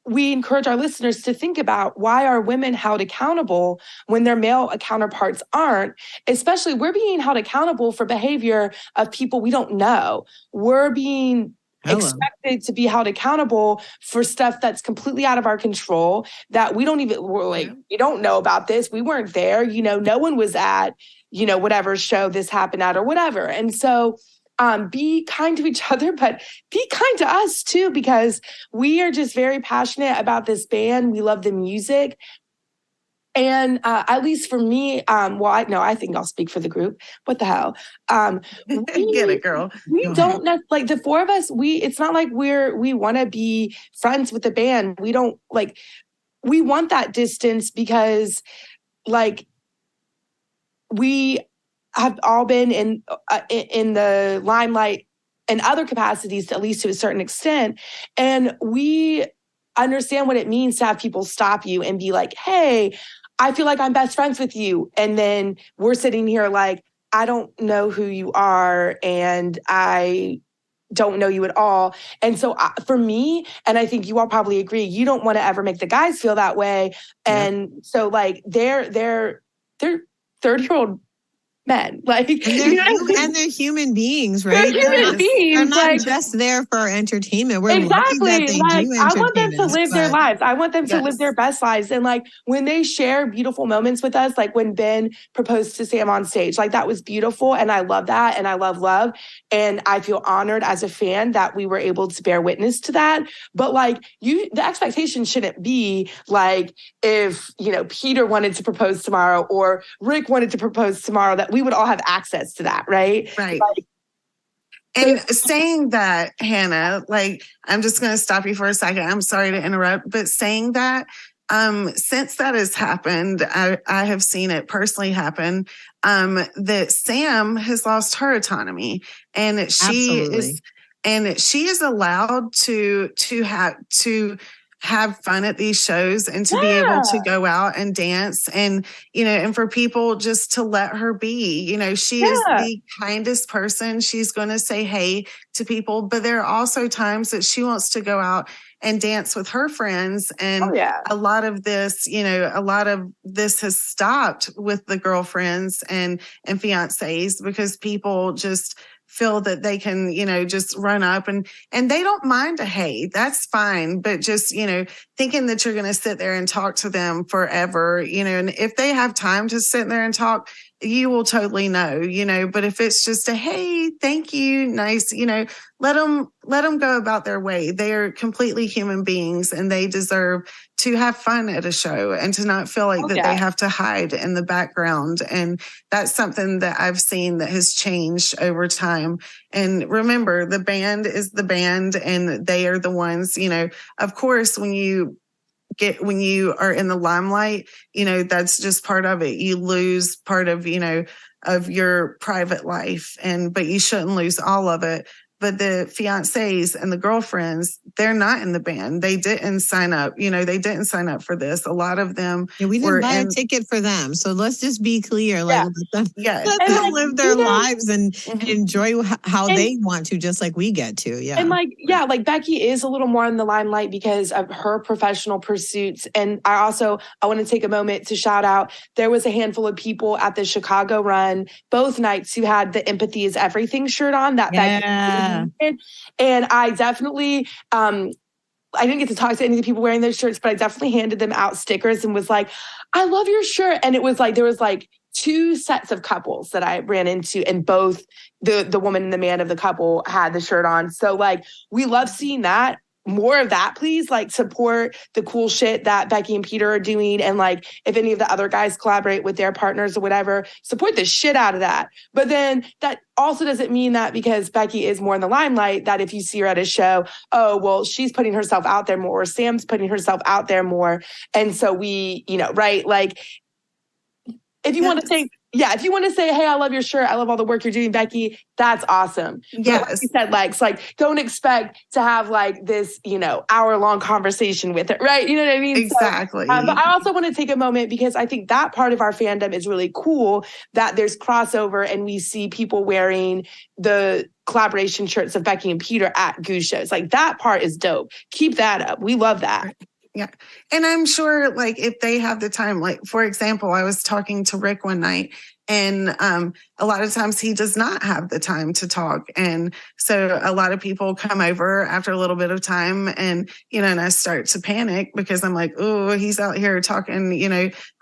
we encourage our listeners to think about, why are women held accountable when their male counterparts aren't? Especially, we're being held accountable for behavior of people we don't know. We're being expected to be held accountable for stuff that's completely out of our control, that we don't we don't know about this. We weren't there. No one was at, whatever show this happened at or whatever. And so be kind to each other, but be kind to us too, because we are just very passionate about this band. We love the music. And at least for me, I think I'll speak for the group. What the hell? Get it, girl. We don't like the four of us. It's not like we want to be friends with the band. We don't we want that distance because we have all been in the limelight in other capacities, at least to a certain extent. And we understand what it means to have people stop you and be like, hey, I feel like I'm best friends with you. And then we're sitting here like, I don't know who you are and I don't know you at all. And so for me, and I think you all probably agree, you don't want to ever make the guys feel that way. And so they're 30-year-old men, and they're human beings, right? They're human beings. They're not just there for our entertainment. We're exactly. lucky that they do I want them to entertain live us, their lives. I want them to live their best lives. And when they share beautiful moments with us, like when Ben proposed to Sam on stage, that was beautiful. And I love that. And I love love. And I feel honored as a fan that we were able to bear witness to that. But the expectation shouldn't be if, Peter wanted to propose tomorrow or Rick wanted to propose tomorrow, that we would all have access to that, right? Right. And saying that, Hannah, I'm just going to stop you for a second. I'm sorry to interrupt, but saying that, since that has happened, I have seen it personally happen, that Sam has lost her autonomy, and she is allowed to have fun at these shows and to be able to go out and dance and for people just to let her be. She is the kindest person. She's going to say hey to people, but there are also times that she wants to go out and dance with her friends. And a lot of this has stopped with the girlfriends and fiancés because people just feel that they can, just run up and they don't mind a hey, that's fine. But just, thinking that you're going to sit there and talk to them forever, and if they have time to sit there and talk, you will totally know, but if it's just a, hey, thank you, nice, let them go about their way. They are completely human beings and they deserve to have fun at a show and to not feel like they have to hide in the background. And that's something that I've seen that has changed over time. And remember, the band is the band and they are the ones, of course, when you are in the limelight, that's just part of it. You lose part of, of your private life but you shouldn't lose all of it. But the fiancés and the girlfriends, they're not in the band. They didn't sign up. They didn't sign up for this. A lot of them we didn't buy a ticket for them. So let's just be clear. Let them live their lives and enjoy how they want to, just like we get to. Yeah. And Becky is a little more in the limelight because of her professional pursuits. And I want to take a moment to shout out, there was a handful of people at the Chicago run, both nights, who had the Empathy is Everything shirt on that Becky. And I definitely I didn't get to talk to any of the people wearing those shirts, but I definitely handed them out stickers and was like, I love your shirt. And it was like, there was like 2 sets of couples that I ran into, and both the woman and the man of the couple had the shirt on. So like, we love seeing that. More of that, please. Like, support the cool shit that Becky and Peter are doing. And like, if any of the other guys collaborate with their partners or whatever, support the shit out of that. But then that also doesn't mean that because Becky is more in the limelight, that if you see her at a show, oh, well, she's putting herself out there more, or Sam's putting herself out there more. And so we, right? Like, if you want to say, if you want to say, hey, I love your shirt, I love all the work you're doing, Becky, that's awesome. Yes. But like you said, Lex, like, don't expect to have like this, hour-long conversation with it, right? You know what I mean? Exactly. So, but I also want to take a moment, because I think that part of our fandom is really cool, that there's crossover and we see people wearing the collaboration shirts of Becky and Peter at Goose shows. Like, that part is dope. Keep that up. We love that. Yeah. And I'm sure, like, if they have the time, like, for example, I was talking to Rick one night, and a lot of times he does not have the time to talk. And so a lot of people come over after a little bit of time, and, and I start to panic because I'm like, oh, he's out here talking,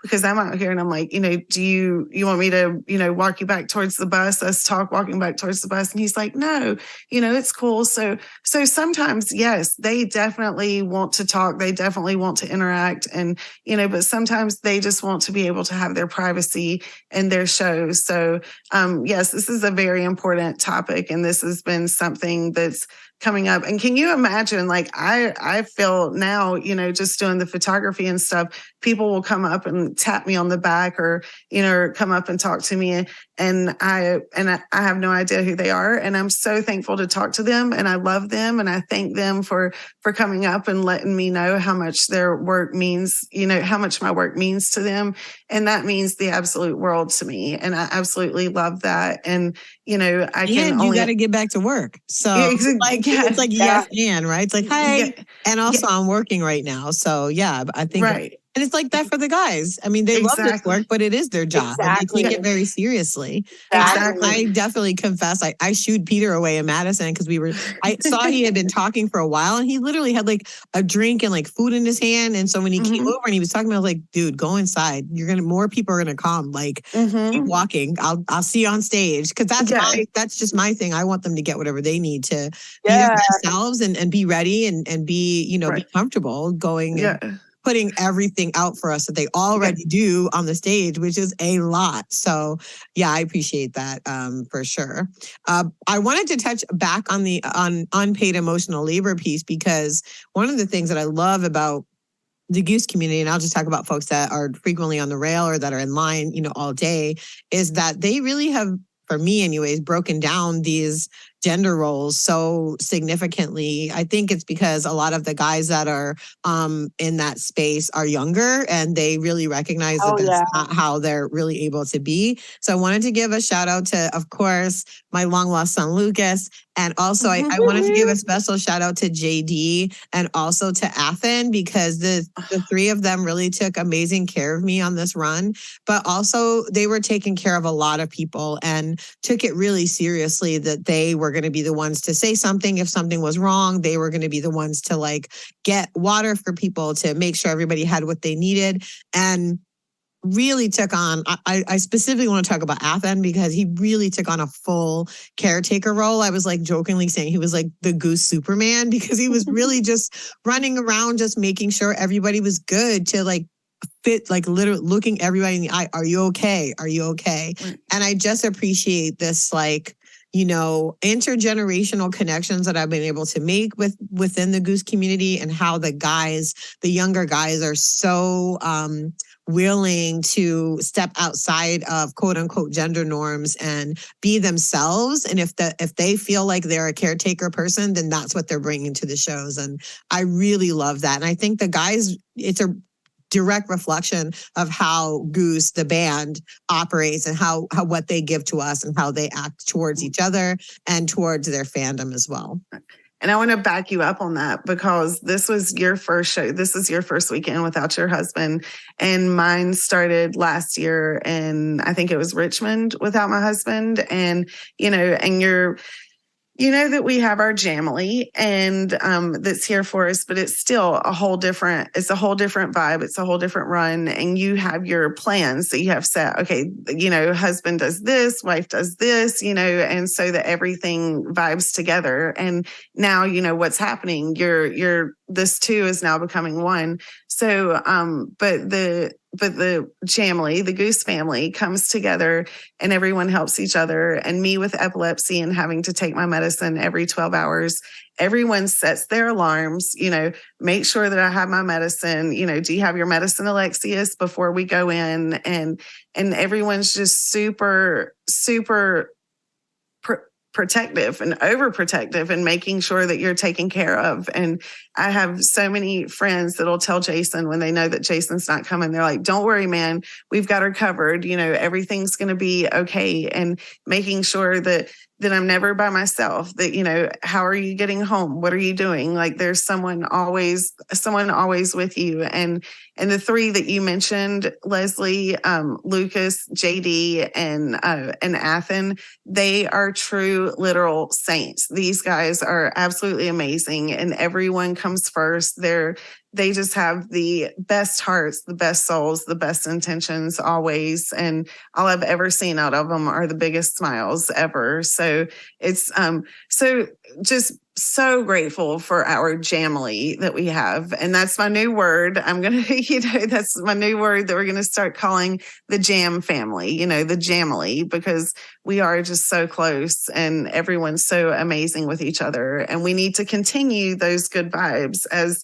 because I'm out here, and I'm like, do you want me to, walk you back towards the bus, us talk walking back towards the bus? And he's like, no, it's cool. So sometimes, yes, they definitely want to talk. They definitely want to interact. And, but sometimes they just want to be able to have their privacy and their shows. So, yes, this is a very important topic, and this has been something that's coming up. And can you imagine, like, I feel now, just doing the photography and stuff, people will come up and tap me on the back, or, or come up and talk to me. And I have no idea who they are. And I'm so thankful to talk to them, and I love them. And I thank them for coming up and letting me know how much their work means, how much my work means to them. And that means the absolute world to me. And I absolutely love that. And, you got to get back to work. So it's like, yes, and right. It's like, hi. Yeah. And also I'm working right now. So yeah, I think right. And it's like that for the guys. I mean, they love this work, but it is their job. Exactly. And they take it very seriously. Exactly. I definitely confess, I shooed Peter away in Madison because I saw he had been talking for a while, and he literally had like a drink and like food in his hand. And so when he came over and he was talking, I was like, dude, go inside. More people are going to come. Like, keep walking. I'll see you on stage. Cause that's just my thing. I want them to get whatever they need to be their best selves and be ready and be, be comfortable going. Yeah. Putting everything out for us that they already do on the stage, which is a lot. So yeah, I appreciate that for sure. I wanted to touch back on the unpaid emotional labor piece, because one of the things that I love about the Goose community, and I'll just talk about folks that are frequently on the rail or that are in line, all day, is that they really have, for me anyways, broken down these gender roles so significantly. I think it's because a lot of the guys that are in that space are younger, and they really recognize that that's not how they're really able to be. So I wanted to give a shout out to, of course, my long lost son, Lucas. And also I wanted to give a special shout out to JD and also to Athen, because the three of them really took amazing care of me on this run. But also they were taking care of a lot of people and took it really seriously that they were going to be the ones to say something if something was wrong. They were going to be the ones to like get water for people, to make sure everybody had what they needed, and really took on, I specifically want to talk about Athen because he really took on a full caretaker role. I was like jokingly saying he was like the Goose Superman, because he was really just running around, just making sure everybody was good, to like fit, like literally looking everybody in the eye. Are you okay? Are you okay? And I just appreciate this, like, intergenerational connections that I've been able to make within the Goose community, and how the younger guys are so willing to step outside of quote unquote gender norms and be themselves. And if they feel like they're a caretaker person, then that's what they're bringing to the shows. And I really love that. And I think the guys, it's a direct reflection of how Goose, the band, operates, and how what they give to us and how they act towards each other and towards their fandom as well. And I want to back you up on that, because this was your first show. This is your first weekend without your husband. And mine started last year, and I think it was Richmond without my husband. And, and you know that we have our Jamily and that's here for us, but it's still a whole different vibe. It's a whole different run. And you have your plans that you have set. Okay, husband does this, wife does this, and so that everything vibes together. And now you know what's happening. This two is now becoming one. So but the Jamily, the Goose family, comes together and everyone helps each other. And me with epilepsy and having to take my medicine every 12 hours, everyone sets their alarms, make sure that I have my medicine. Do you have your medicine, Alexius, before we go in? And everyone's just super, super protective and overprotective and making sure that you're taken care of. And I have so many friends that'll tell Jason when they know that Jason's not coming, they're like, don't worry, man, we've got her covered. Everything's going to be okay. And making sure that I'm never by myself, that, how are you getting home? What are you doing? Like there's someone always with you. And the three that you mentioned, Leslie, Lucas, JD, and Athen, they are true literal saints. These guys are absolutely amazing. And everyone comes first. They just have the best hearts, the best souls, the best intentions always. And all I've ever seen out of them are the biggest smiles ever. So it's so just so grateful for our Jamily that we have. And that's my new word. I'm going to, that's my new word that we're going to start calling the Jam family, the Jamily, because we are just so close and everyone's so amazing with each other. And we need to continue those good vibes as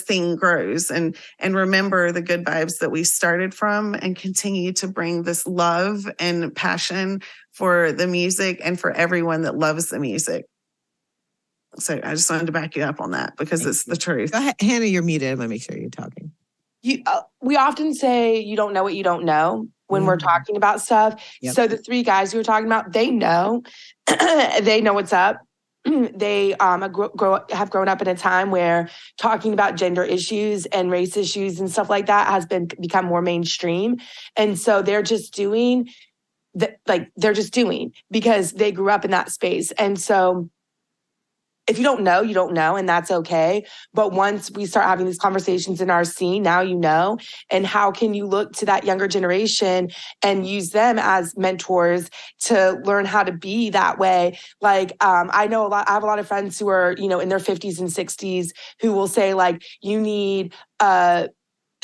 thing grows and remember the good vibes that we started from and continue to bring this love and passion for the music and for everyone that loves the music. So I just wanted to back you up on that because it's the truth. Go ahead, Hannah, you're muted. I'm going to make sure you're talking. We often say you don't know what you don't know when we're talking about stuff. Yep. So the three guys you were talking about, they know. They know what's up. They have grown up in a time where talking about gender issues and race issues and stuff like that has become more mainstream. And so they're just doing because they grew up in that space. And so if you don't know, you don't know, and that's okay. But once we start having these conversations in our scene, now you know. And how can you look to that younger generation and use them as mentors to learn how to be that way? Like, I have a lot of friends who are, in their 50s and 60s who will say, like, you need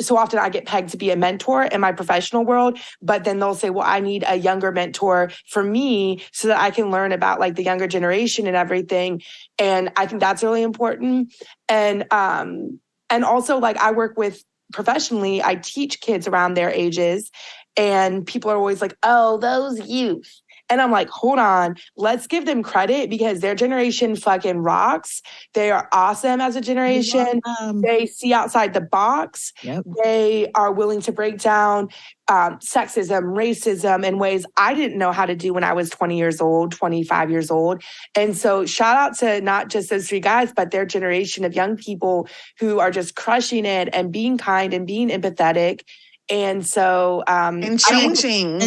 so often I get pegged to be a mentor in my professional world, but then they'll say, well, I need a younger mentor for me so that I can learn about like the younger generation and everything. And I think that's really important. And also like I work with professionally, I teach kids around their ages and people are always like, oh, those youth. And I'm like, hold on, let's give them credit because their generation fucking rocks. They are awesome as a generation. They see outside the box. Yep. They are willing to break down sexism, racism in ways I didn't know how to do when I was 20 years old, 25 years old. And so shout out to not just those three guys, but their generation of young people who are just crushing it and being kind and being empathetic. And so, we're changing.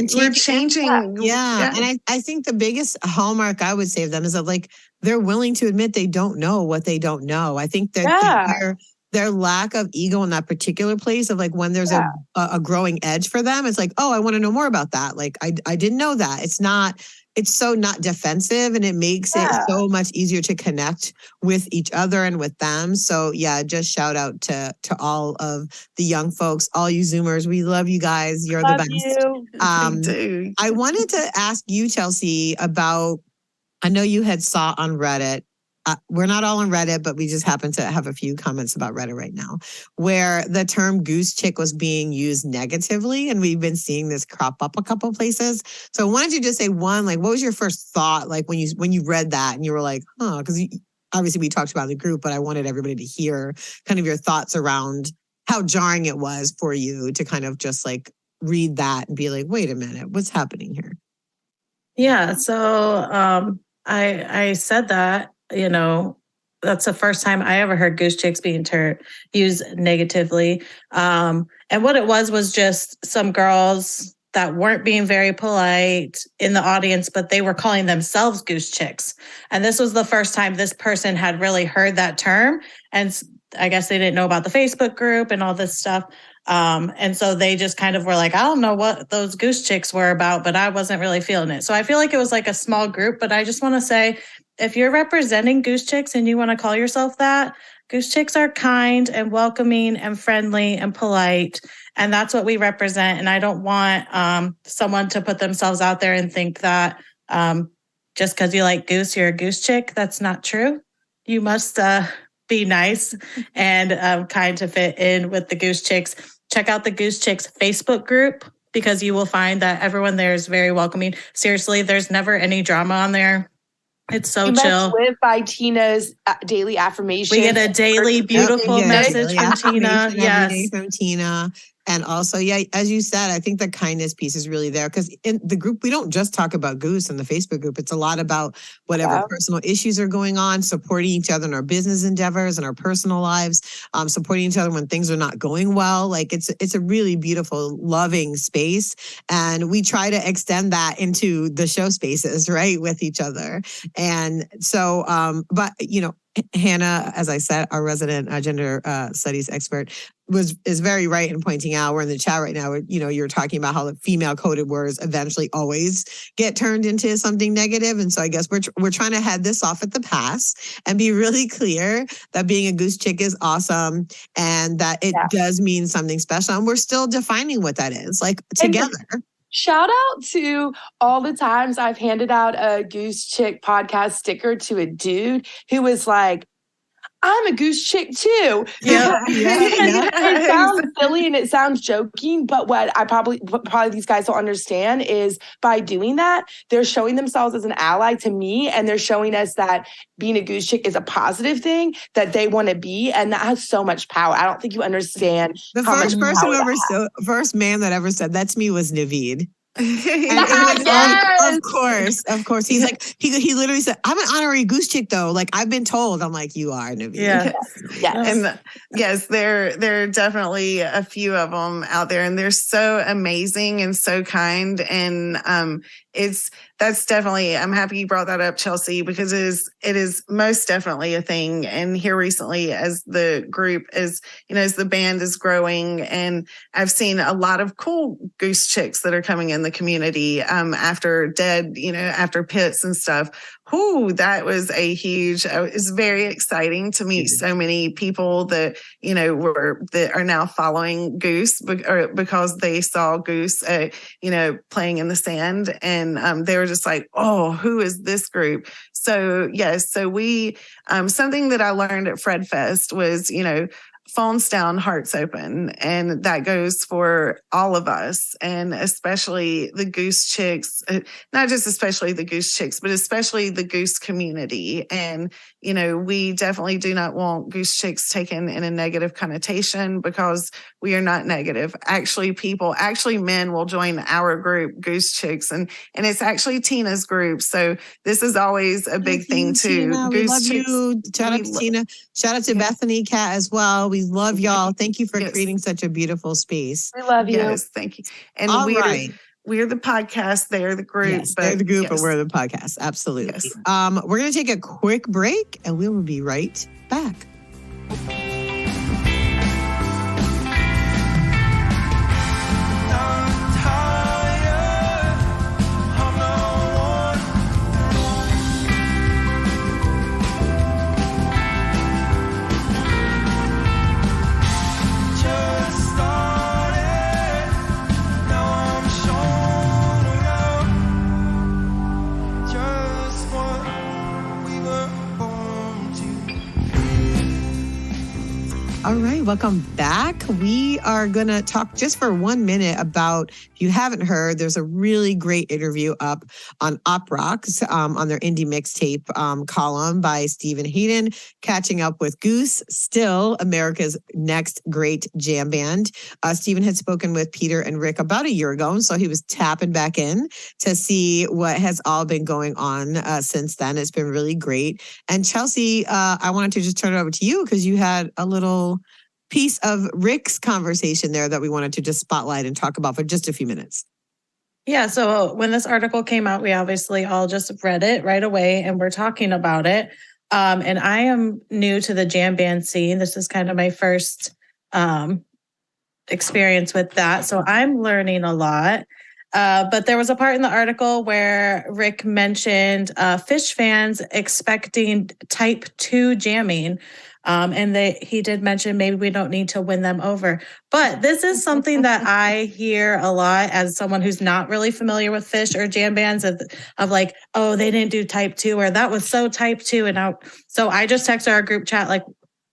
Yeah. And I think the biggest hallmark I would say of them is that like, they're willing to admit they don't know what they don't know. I think that their lack of ego in that particular place of like when there's a growing edge for them, it's like, oh, I want to know more about that. Like, I didn't know that. It's so not defensive and it makes it so much easier to connect with each other and with them. So yeah, just shout out to all of the young folks, all you Zoomers. We love you guys. You're the best. I wanted to ask you, Chelsea, about, I know you had saw on Reddit. We're not all on Reddit, but we just happen to have a few comments about Reddit right now where the term goose chick was being used negatively. And we've been seeing this crop up a couple of places. So why don't you just say one, like, what was your first thought? Like when you read that and you were like, huh, because obviously we talked about it in the group, but I wanted everybody to hear kind of your thoughts around how jarring it was for you to kind of just like read that and be like, wait a minute, what's happening here? Yeah. So I said that. That's the first time I ever heard goose chicks being used negatively. And what it was just some girls that weren't being very polite in the audience, but they were calling themselves Goose Chicks. And this was the first time this person had really heard that term. And I guess they didn't know about the Facebook group and all this stuff. And so they just kind of were like, I don't know what those Goose Chicks were about, but I wasn't really feeling it. So I feel like it was like a small group, but I just want to say, if you're representing Goose Chicks and you want to call yourself that, Goose Chicks are kind and welcoming and friendly and polite. And that's what we represent. And I don't want someone to put themselves out there and think that just because you like Goose, you're a Goose Chick. That's not true. You must be nice and kind to fit in with the Goose Chicks. Check out the Goose Chicks Facebook group because you will find that everyone there is very welcoming. Seriously, there's never any drama on there. It's so chill. Live by Tina's daily affirmation. We get a daily beautiful message from Tina. Yes, every day from Tina. And also, yeah, as you said, I think the kindness piece is really there because in the group, we don't just talk about Goose in the Facebook group. It's a lot about whatever personal issues are going on, supporting each other in our business endeavors and our personal lives, supporting each other when things are not going well. Like it's a really beautiful, loving space. And we try to extend that into the show spaces, right, with each other. And so, but, you know, Hannah, as I said, our resident gender studies expert, is very right in pointing out, we're in the chat right now, you know, you're talking about how the female coded words eventually always get turned into something negative. And so I guess we're trying to head this off at the pass and be really clear that being a Goose Chick is awesome and that it does mean something special. And we're still defining what that is, like together. Shout out to all the times I've handed out a Goose Chick podcast sticker to a dude who was like, I'm a Goose Chick too. It sounds silly and it sounds joking, but what probably these guys don't understand is by doing that, they're showing themselves as an ally to me, and they're showing us that being a Goose Chick is a positive thing that they want to be, and that has so much power. I don't think you understand. The first man that ever said that to me was Naveed. And it was, of course. He's like, he literally said, I'm an honorary Goose Chick though. Like I've been told. I'm like, you are, Naveed. Yes. And yes, there are definitely a few of them out there, and they're so amazing and so kind. And that's definitely, I'm happy you brought that up, Chelsea, because it is most definitely a thing. And here recently, as the group is, you know, as the band is growing, and I've seen a lot of cool Goose Chicks that are coming in the community after pits and stuff. Ooh, that was a huge, it's very exciting to meet so many people that, you know, that are now following Goose because they saw Goose, you know, playing in the sand, and they were just like, oh, who is this group? So yes, so we, something that I learned at Fred Fest was, you know, phones down, hearts open. And that goes for all of us, and especially the Goose Chicks, not just especially the Goose Chicks, but especially the Goose community. And, you know, we definitely do not want Goose Chicks taken in a negative connotation, because we are not negative. Actually, men will join our group, Goose Chicks, and it's actually Tina's group. So this is always a big thing too. Tina, Goose we love Chicks, you. Shout out to Tina. Shout out to Bethany Cat as well. We love y'all. Thank you for creating such a beautiful space. We love you. Yes, thank you. And we're the podcast. They're the group. Yes, they're the group, but we're the podcast. Absolutely. Yes. We're going to take a quick break, and we will be right back. All right, welcome back. We are going to talk just for 1 minute about, if you haven't heard, there's a really great interview up on Op Rocks on their indie mixtape column by Stephen Hayden, catching up with Goose, still America's next great jam band. Stephen had spoken with Peter and Rick about a year ago, so he was tapping back in to see what has all been going on since then. It's been really great. And Chelsea, I wanted to just turn it over to you because you had a little piece of Rick's conversation there that we wanted to just spotlight and talk about for just a few minutes. Yeah, so when this article came out, we obviously all just read it right away and we're talking about it. And I am new to the jam band scene. This is kind of my first experience with that. So I'm learning a lot. But there was a part in the article where Rick mentioned Fish fans expecting type 2 jamming. And he did mention maybe we don't need to win them over. But this is something that I hear a lot as someone who's not really familiar with Fish or jam bands of like, oh, they didn't do type 2 or that was so type 2. So I just texted our group chat like,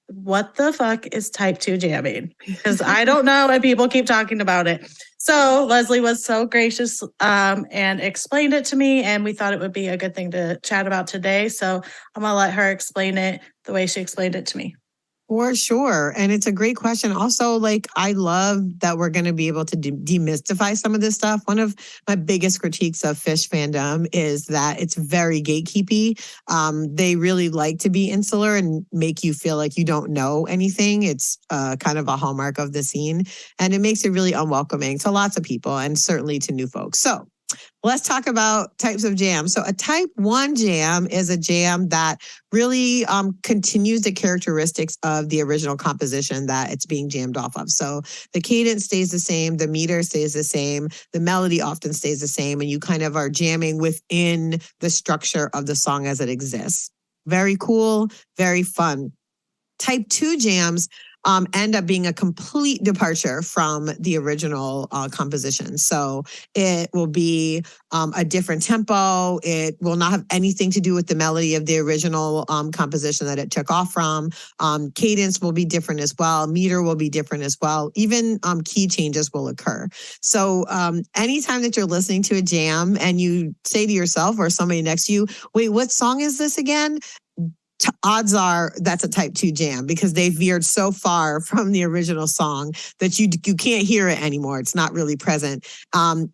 what the fuck is type 2 jamming? Because I don't know and people keep talking about it. So Leslie was so gracious and explained it to me, and we thought it would be a good thing to chat about today. So I'm going to let her explain it the way she explained it to me. For sure. And it's a great question. Also, like, I love that we're going to be able to demystify some of this stuff. One of my biggest critiques of Fish fandom is that it's very gatekeepy. They really like to be insular and make you feel like you don't know anything. It's kind of a hallmark of the scene. And it makes it really unwelcoming to lots of people and certainly to new folks. So let's talk about types of jam. So a type 1 jam is a jam that really continues the characteristics of the original composition that it's being jammed off of. So the cadence stays the same, the meter stays the same, the melody often stays the same, and you kind of are jamming within the structure of the song as it exists. Very cool, very fun. Type 2 jams end up being a complete departure from the original composition. So it will be a different tempo. It will not have anything to do with the melody of the original composition that it took off from. Cadence will be different as well. Meter will be different as well. Even key changes will occur. So anytime that you're listening to a jam and you say to yourself or somebody next to you, wait, what song is this again? Odds are that's a type 2 jam because they veered so far from the original song that you can't hear it anymore. It's not really present.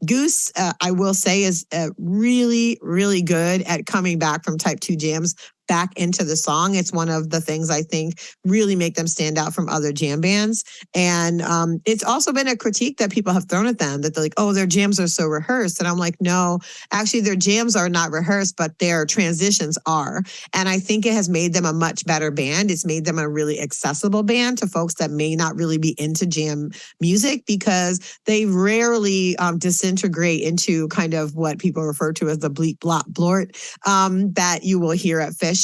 Goose, I will say, is really, really good at coming back from type 2 jams back into the song. It's one of the things I think really make them stand out from other jam bands. And it's also been a critique that people have thrown at them that they're like, oh, their jams are so rehearsed. And I'm like, no, actually their jams are not rehearsed, but their transitions are. And I think it has made them a much better band. It's made them a really accessible band to folks that may not really be into jam music because they rarely disintegrate into kind of what people refer to as the bleep, blop, blort that you will hear at Fish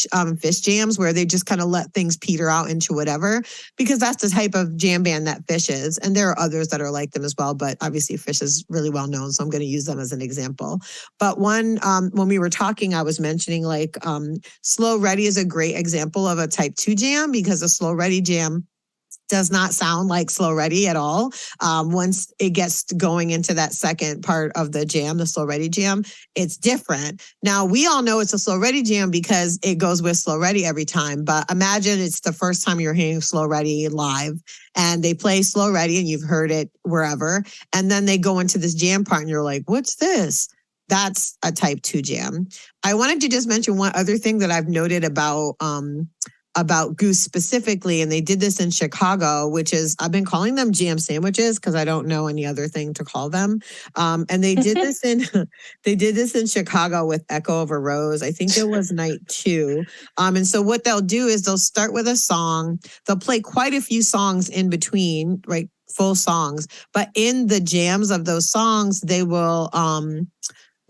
jams, where they just kind of let things peter out into whatever, because that's the type of jam band that Fish is. And there are others that are like them as well, but obviously Fish is really well known, so I'm going to use them as an example. But when we were talking, I was mentioning like Slow Ready is a great example of a type 2 jam because a Slow Ready jam does not sound like Slow Ready at all. Once it gets going into that second part of the jam, the Slow Ready jam, it's different. Now, we all know it's a Slow Ready jam because it goes with Slow Ready every time. But imagine it's the first time you're hearing Slow Ready live and they play Slow Ready and you've heard it wherever. And then they go into this jam part and you're like, what's this? That's a type 2 jam. I wanted to just mention one other thing that I've noted about Goose specifically, and they did this in Chicago, which is, I've been calling them jam sandwiches because I don't know any other thing to call them. And they did this in Chicago with Echo of a Rose. I think it was night 2. And so what they'll do is they'll start with a song. They'll play quite a few songs in between, right? Full songs. But in the jams of those songs,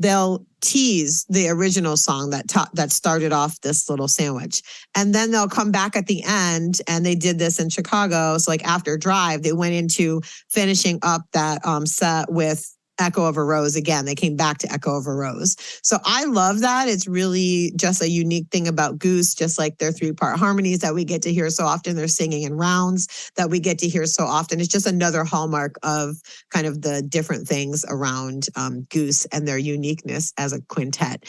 they'll tease the original song that started off this little sandwich. And then they'll come back at the end, and they did this in Chicago. So like after Drive, they went into finishing up that set with Echo of a Rose again. They came back to Echo of a Rose. So I love that. It's really just a unique thing about Goose, just like their 3-part harmonies that we get to hear so often. They're singing in rounds that we get to hear so often. It's just another hallmark of kind of the different things around Goose and their uniqueness as a quintet.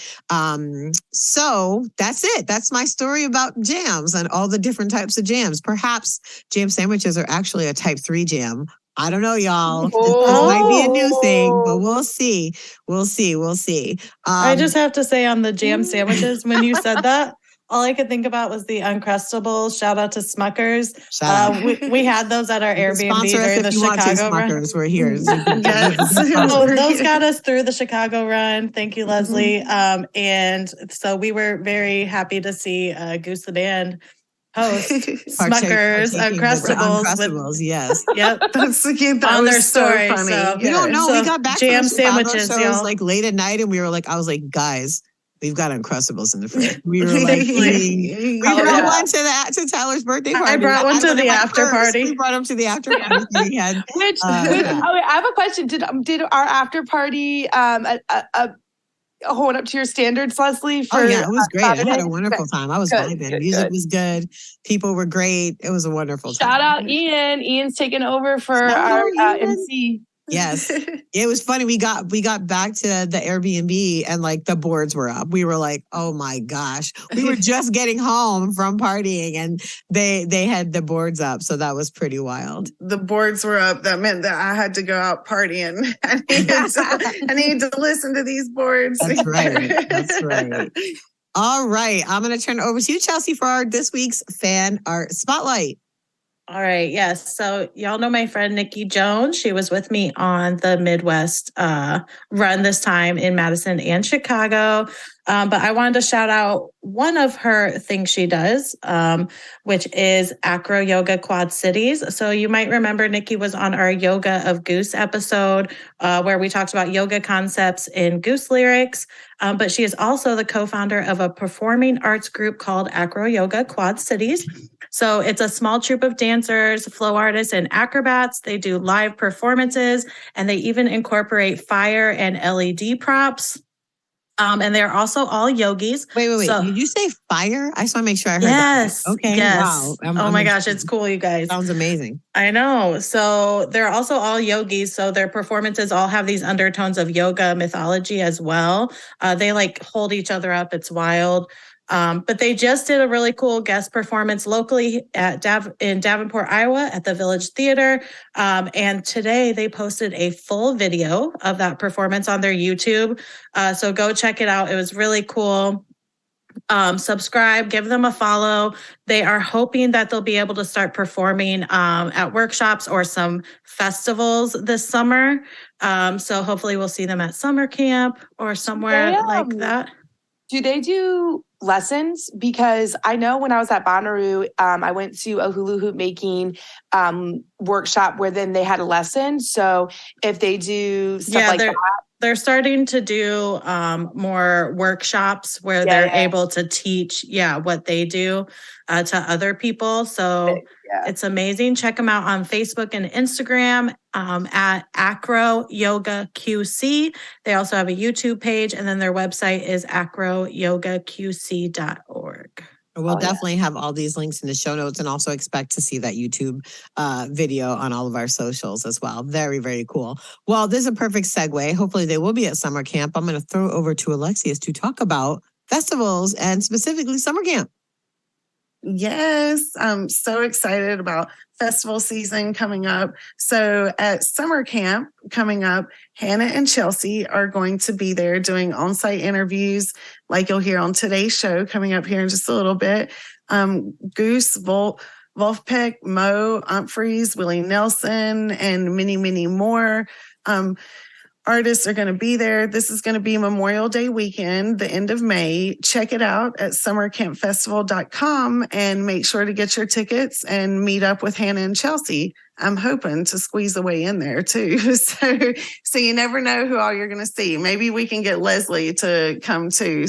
So that's it. That's my story about jams and all the different types of jams. Perhaps jam sandwiches are actually a type 3 jam. I don't know, y'all. This might be a new thing, but we'll see. We'll see. I just have to say on the jam sandwiches, when you said that, all I could think about was the Uncrustables. Shout out to Smuckers. Shout out. We had those at our Airbnb Sponsor us during if the you want to, Chicago run. Smuckers. We're here. Oh, those got us through the Chicago run. Thank you, Leslie. And so we were very happy to see Goose the band host Smuckers, Uncrustables, yes. Yep. That's the cute. That on was their so story. funny. So, You don't know. So we got back jam from the Chicago sandwiches, shows y'all. like late at night, and I was like, guys, we've got Uncrustables in the fridge. We were like eating. We brought one to Tyler's birthday party. I brought one to the after party. We brought them to the after party. We had, I have a question. Did our after party hold up to your standards, Leslie? Oh yeah, it was great. I had a wonderful time. I was vibing. Music was good. People were great. It was a wonderful time. Shout out Ian. Ian's taking over for our MC. Yes. It was funny. We got back to the Airbnb and like the boards were up. We were like, oh my gosh. We were just getting home from partying and they had the boards up. So that was pretty wild. The boards were up. That meant that I had to go out partying. I need to listen to these boards. That's right. That's right. All right. I'm going to turn it over to you, Chelsea, for this week's fan art spotlight. All right. Yes. So y'all know my friend Nikki Jones. She was with me on the Midwest run this time in Madison and Chicago. But I wanted to shout out one of her things she does, which is AcroYoga Quad Cities. So you might remember Nikki was on our Yoga of Goose episode where we talked about yoga concepts in Goose lyrics. But she is also the co-founder of a performing arts group called AcroYoga Quad Cities. So it's a small troupe of dancers, flow artists, and acrobats. They do live performances, and they even incorporate fire and LED props. And they're also all yogis. Wait. So, did you say fire? I just want to make sure I heard yes, that. Okay. Yes. Wow. Oh my gosh, it's cool, you guys. Sounds amazing. I know. So they're also all yogis. So their performances all have these undertones of yoga mythology as well. They like hold each other up. It's wild. But they just did a really cool guest performance locally at in Davenport, Iowa at the Village Theater. And today they posted a full video of that performance on their YouTube. So go check it out. It was really cool. Subscribe, give them a follow. They are hoping that they'll be able to start performing at workshops or some festivals this summer. So hopefully we'll see them at summer camp or somewhere like that. Do they do lessons? Because I know when I was at Bonnaroo, I went to a hula hoop making workshop where then they had a lesson. So if they do stuff like that. They're starting to do more workshops where they're able to teach, what they do to other people. So it's amazing. Check them out on Facebook and Instagram at AcroYoga QC. They also have a YouTube page, and then their website is acroyogaqc.org. We'll definitely have all these links in the show notes and also expect to see that YouTube video on all of our socials as well. Very, very cool. Well, this is a perfect segue. Hopefully they will be at summer camp. I'm going to throw over to Alexius to talk about festivals and specifically summer camp. Yes, I'm so excited about festival season coming up. So at summer camp coming up, Hannah and Chelsea are going to be there doing on-site interviews like you'll hear on today's show coming up here in just a little bit. Goose, Wolfpeck, Mo, Humphreys, Willie Nelson, and many, many more. Artists are going to be there. This is going to be Memorial Day weekend, the end of May. Check it out at summercampfestival.com and make sure to get your tickets and meet up with Hannah and Chelsea. I'm hoping to squeeze a way in there too. So you never know who all you're going to see. Maybe we can get Leslie to come too.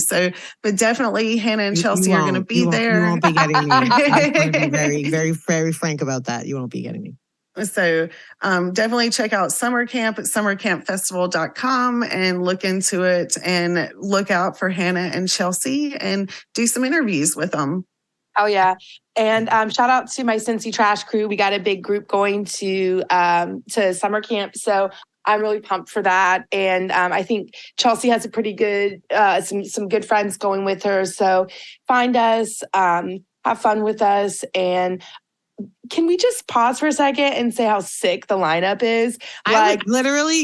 But definitely Hannah and Chelsea are going to be there. You won't be getting me. I'm going to be very, very, very frank about that. You won't be getting me. So definitely check out summer camp at summercampfestival.com and look into it and look out for Hannah and Chelsea and do some interviews with them. Oh, yeah. And shout out to my Cincy Trash crew. We got a big group going to summer camp. So I'm really pumped for that. And I think Chelsea has a pretty good, some good friends going with her. So find us, have fun with us, and can we just pause for a second and say how sick the lineup is? Like literally,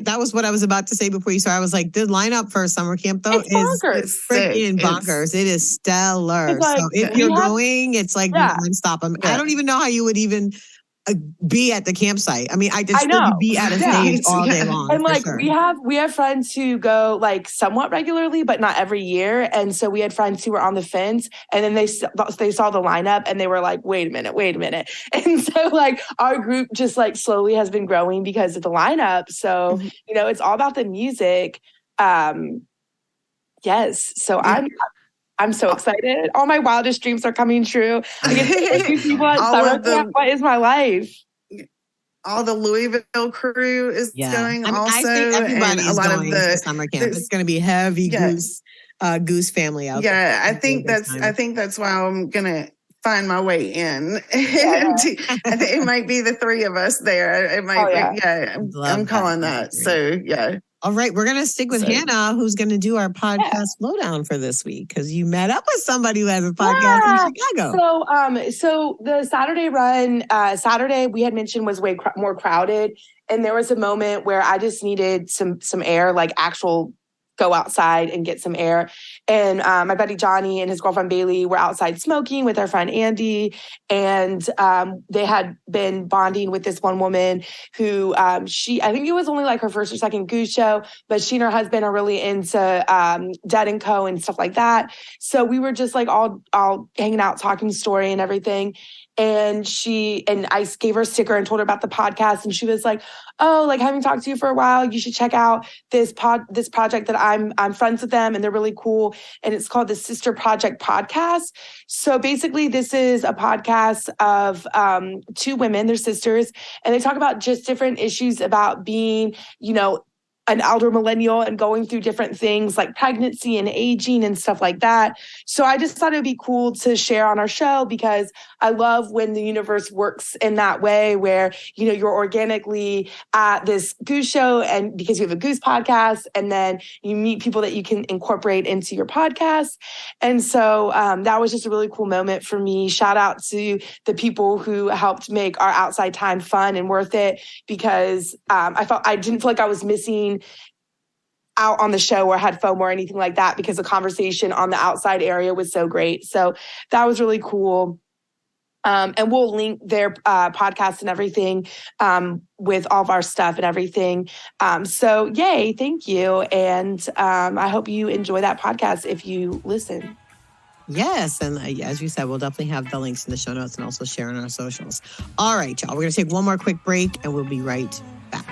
that was what I was about to say before you started. I was like, the lineup for summer camp though is freaking bonkers. It is stellar. Like, so if you're going, it's like nonstop. I don't even know how you would even be at the campsite. I mean, I just would be at a stage all day long. And like we have friends who go like somewhat regularly, but not every year. And so we had friends who were on the fence, and then they saw the lineup and they were like, wait a minute. And so like our group just like slowly has been growing because of the lineup. So, you know, it's all about the music. Yes. So I'm so excited. All my wildest dreams are coming true. I get to see people at summer camp. What is my life? All the Louisville crew is going also. I think everybody's going to summer camp. It's going to be heavy Goose family out there. Yeah, I think that's why I'm going to find my way in. I think it might be the three of us there. It might I'm calling that. So, yeah. All right, we're going to stick with Hannah, who's going to do our podcast lowdown for this week, because you met up with somebody who has a podcast in Chicago. So the Saturday run, we had mentioned was way more crowded, and there was a moment where I just needed some air, like actual go outside and get some air. And my buddy Johnny and his girlfriend Bailey were outside smoking with our friend Andy. And they had been bonding with this one woman who I think it was only like her first or second Goose show, but she and her husband are really into Dead & Co. and stuff like that. So we were just like all hanging out, talking story and everything. And I gave her a sticker and told her about the podcast. And she was like, oh, like, haven't talked to you for a while. You should check out this project that I'm friends with them, and they're really cool. And it's called the Sister Project Podcast. So basically this is a podcast of two women, they're sisters, and they talk about just different issues about being, you know, an elder millennial and going through different things like pregnancy and aging and stuff like that. So I just thought it would be cool to share on our show, because I love when the universe works in that way where, you know, you're organically at this Goose show and because you have a Goose podcast, and then you meet people that you can incorporate into your podcast. And so that was just a really cool moment for me. Shout out to the people who helped make our outside time fun and worth it, because I didn't feel like I was missing out on the show or had FOMO or anything like that, because the conversation on the outside area was so great. So that was really cool. And we'll link their podcast and everything with all of our stuff and everything. So yay, thank you. And I hope you enjoy that podcast if you listen. Yes. And as you said, we'll definitely have the links in the show notes and also share on our socials. All right, y'all. We're going to take one more quick break and we'll be right back.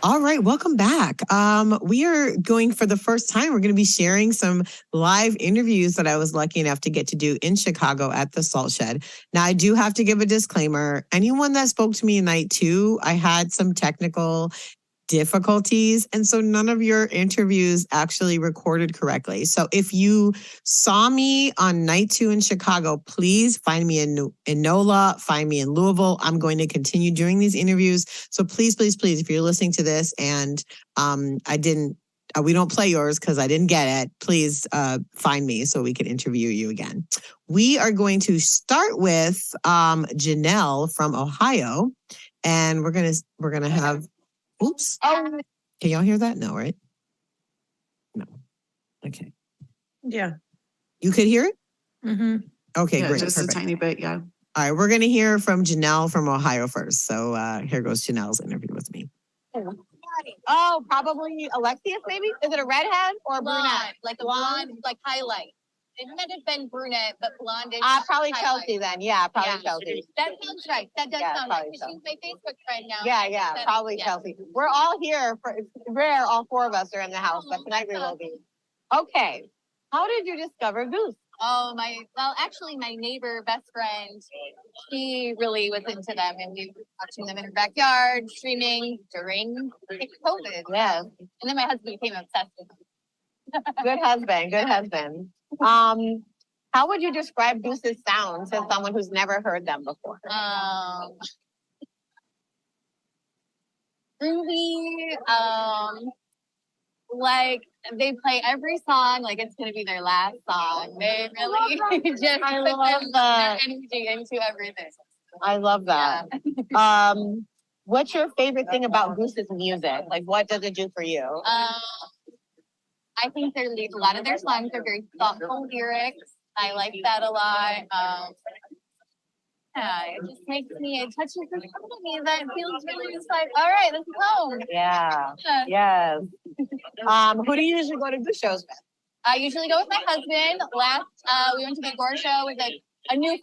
All right, welcome back. We are going for the first time. We're going to be sharing some live interviews that I was lucky enough to get to do in Chicago at the Salt Shed. Now, I do have to give a disclaimer. Anyone that spoke to me in night 2, I had some technical difficulties. And so none of your interviews actually recorded correctly. So if you saw me on night 2 in Chicago, please find me in NOLA, find me in Louisville. I'm going to continue doing these interviews. So please, please, please, if you're listening to this and we don't play yours because I didn't get it, please find me so we can interview you again. We are going to start with Janelle from Ohio, and we're gonna have. Oops. Can y'all hear that? No, right? Okay. Yeah. You could hear it? Mm-hmm. Okay, Yeah, great. just Perfect. a tiny bit. Yeah. All right, we're going to hear from Janelle from Ohio first. So here goes Janelle's interview with me. Oh, probably Alexius, maybe? Is it a redhead or a brunette? Like a blonde, like highlight. It might have been brunette, but blondish. Probably highlight. Chelsea then. Yeah, probably Yeah. Chelsea. That sounds right. That does Yeah, sound right. probably so. She's my Facebook friend now. Yeah, probably Chelsea. We're all here. It's rare all four of us are in the house, but tonight we will be. Okay. How did you discover Goose? Oh, actually, my neighbor, best friend, she really was into them, and we were watching them in her backyard, streaming during COVID. Yeah. And then my husband became obsessed with them. Good husband. How would you describe Goose's sound to someone who's never heard them before? Groovy, like they play every song like it's gonna be their last song. They really just put their energy into everything. I love that. Yeah. What's your favorite thing about Goose's music? Like, what does it do for you? I think a lot of their songs are very thoughtful lyrics. I like that a lot. Yeah, it just makes me, it touches the part of me that feels really just like, all right, let's go. Yeah. Yes. Who do you usually go to Goose shows with? I usually go with my husband. We went to the Agora show with a new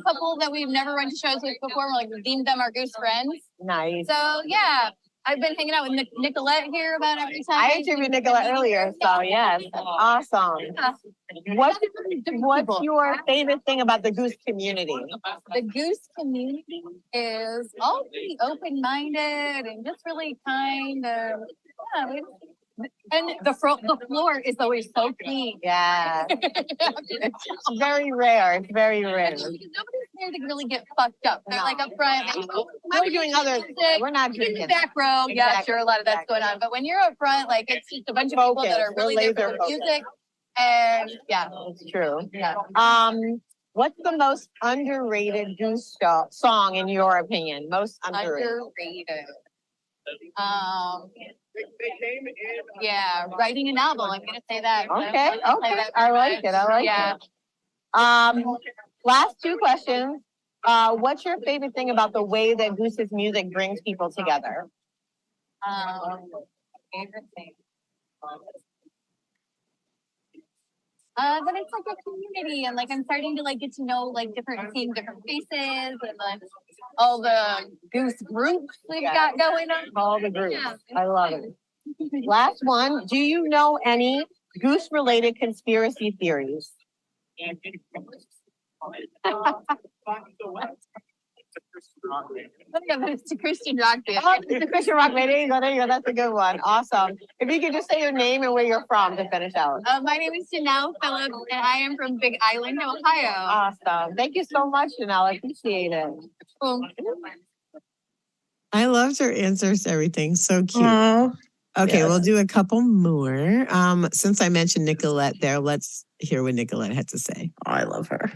couple that we've never run to shows with before. We deemed them our Goose friends. Nice. So yeah, I've been hanging out with Nicolette here about every time. I interviewed Nicolette earlier, so yes, awesome. Yeah. What's your favorite thing about the Goose community? The Goose community is all really open-minded and just really kind. And the floor is always so clean. Yeah. It's very rare. It's very rare. Because nobody's there to really get fucked up. They're like up front. We're doing other. We're not in drinking. the back row. Yeah, Exactly. sure, a lot of that's going on. But when you're up front, like it's just a bunch of people that are really there for the music. And yeah, It's true. yeah. What's the most underrated Goose song in your opinion? Most underrated. Underrated. Yeah, writing a novel. I'm gonna say that. Okay. I like it. Last two questions. What's your favorite thing about the way that Goose's music brings people together? Favorite thing. But it's like a community, and like I'm starting to get to know seeing different faces, and like all the Goose groups we've got going on. All the groups. Yeah. I love it. Last one. Do you know any Goose-related conspiracy theories? It's a Christian rock band. Oh, it's a Christian rock band. There you go. That's a good one. Awesome. If you could just say your name and where you're from to finish out. My name is Janelle Phillips, and I am from Big Island, Ohio. Awesome. Thank you so much, Janelle. I appreciate it. Cool. I loved her answers to everything. So cute. Oh, Okay, yes. we'll do a couple more. Since I mentioned Nicolette there, let's hear what Nicolette had to say. I love her.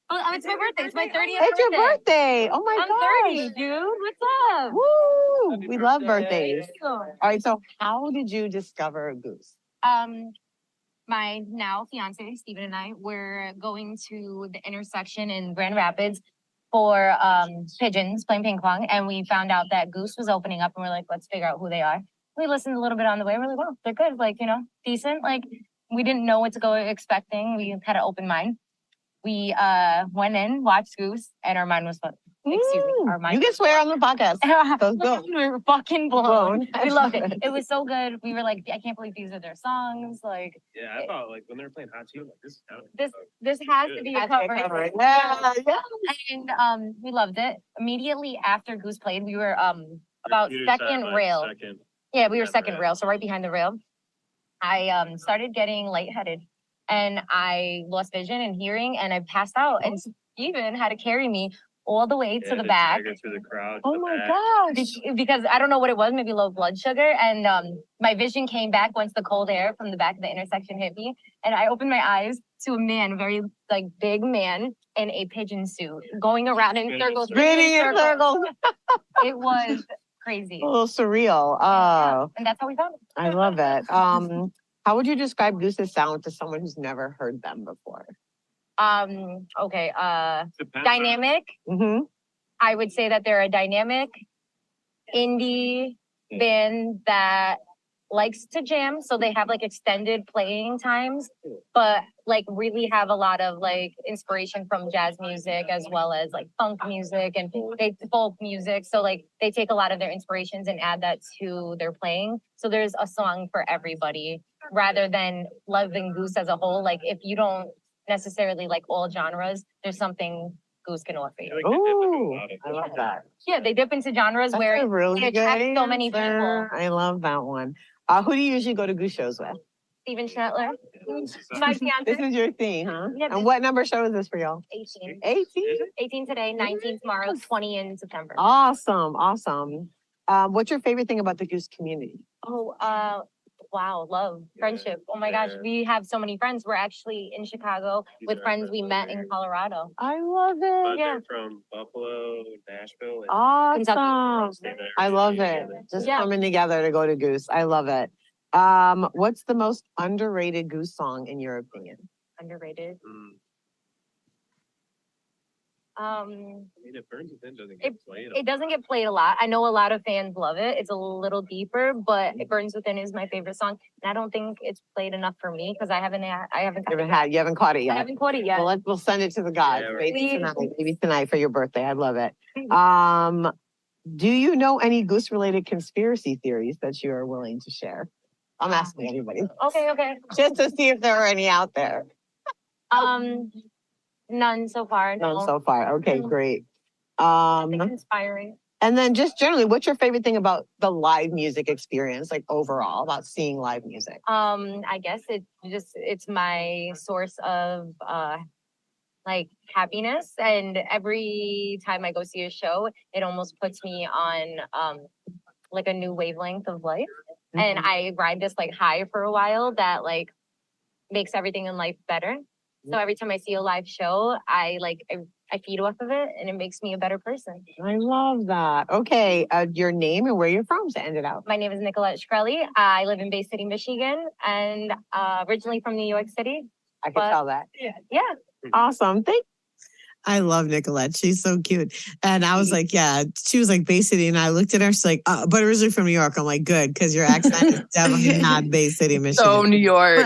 Oh, it's my birthday. It's my 30th It's your birthday. Oh my I'm gosh. 30, dude. What's up? Woo! We love birthdays. All right, so how did you discover Goose? My now fiance Stephen and I were going to the intersection in Grand Rapids for pigeons playing ping pong, and we found out that Goose was opening up, and we're like, let's figure out who they are. We listened a little bit on the way. We're like, well, they're good, decent. We didn't know what to go expecting. We had an open mind. We went in, watched Goose, and our mind was our mind. You can swear on the podcast. Let's go. We were fucking blown. We loved it. It was so good. We were like, I can't believe these are their songs. Yeah, I thought when they were playing Hot Tune, This has to be a cover. Yeah. And we loved it. Immediately after Goose played, we were about second rail. Yeah, we were second rail, so right behind the rail. I started getting lightheaded, and I lost vision and hearing, and I passed out. And Steven had to carry me all the way to the back. Through the crowd. Oh my gosh. Because I don't know what it was, maybe low blood sugar. And my vision came back once the cold air from the back of the intersection hit me. And I opened my eyes to a man, a very big man in a pigeon suit, going around in circles. Spinning in circles. It was crazy. A little surreal. Oh, And that's how we found it. I love it. How would you describe Goose's sound to someone who's never heard them before? Okay. Depends. Dynamic. Mm-hmm. I would say that they're a dynamic indie band that likes to jam. So they have like extended playing times, but like really have a lot of like inspiration from jazz music as well as like funk music and folk music. So like they take a lot of their inspirations and add that to their playing. So there's a song for everybody rather than loving Goose as a whole. Like if you don't necessarily like all genres, there's something Goose can offer you. Ooh, I love that. Yeah, they dip into genres That's where a really they good attract so many people. answer. I love that one. Who do you usually go to Goose shows with? Steven Schnettler, my This fiance. is your thing, huh? Yeah, And what number show is this for y'all? 18. 18? 18 today, 19 tomorrow, 20 in September. Awesome, awesome. What's your favorite thing about the Goose community? Oh, wow, love, friendship. Oh my gosh, we have so many friends. We're actually in Chicago with friends we met in Colorado. I love But it. they're from Buffalo, Nashville, and Awesome. stay there. I love it. Just Yeah. coming together to go to Goose. I love it. What's the most underrated Goose song in your opinion? Underrated. Mm. Um, I mean, it burns within doesn't get played. it doesn't get played a lot. I know a lot of fans love it. It's a little deeper, but It Burns Within is my favorite song. And I don't think it's played enough for me because I haven't You haven't caught it I yet. haven't caught it yet. Well, we'll send it to the gods. Yeah, maybe right. tonight for your birthday. I love it. Do you know any Goose related conspiracy theories that you are willing to share? I'm asking anybody Okay. just to see if there are any out there. None so far. None No. so far. Okay, great. Nothing inspiring. And then just generally, what's your favorite thing about the live music experience, like overall, about seeing live music? I guess it's my source of like happiness, and every time I go see a show, it almost puts me on like a new wavelength of life. And I ride this like high for a while that like makes everything in life better. So every time I see a live show, I feed off of it and it makes me a better person. I love that. Okay, your name and where you're from to end it out. My name is Nicolette Shkreli. I live in Bay City, Michigan, and originally from New York City. I can tell that. Yeah. Awesome. I love Nicolette. She's so cute. And I was like, yeah, she was like Bay City. And I looked at her, she's like, but originally from New York. I'm like, good, because your accent is definitely not Bay City, Michigan. So New York.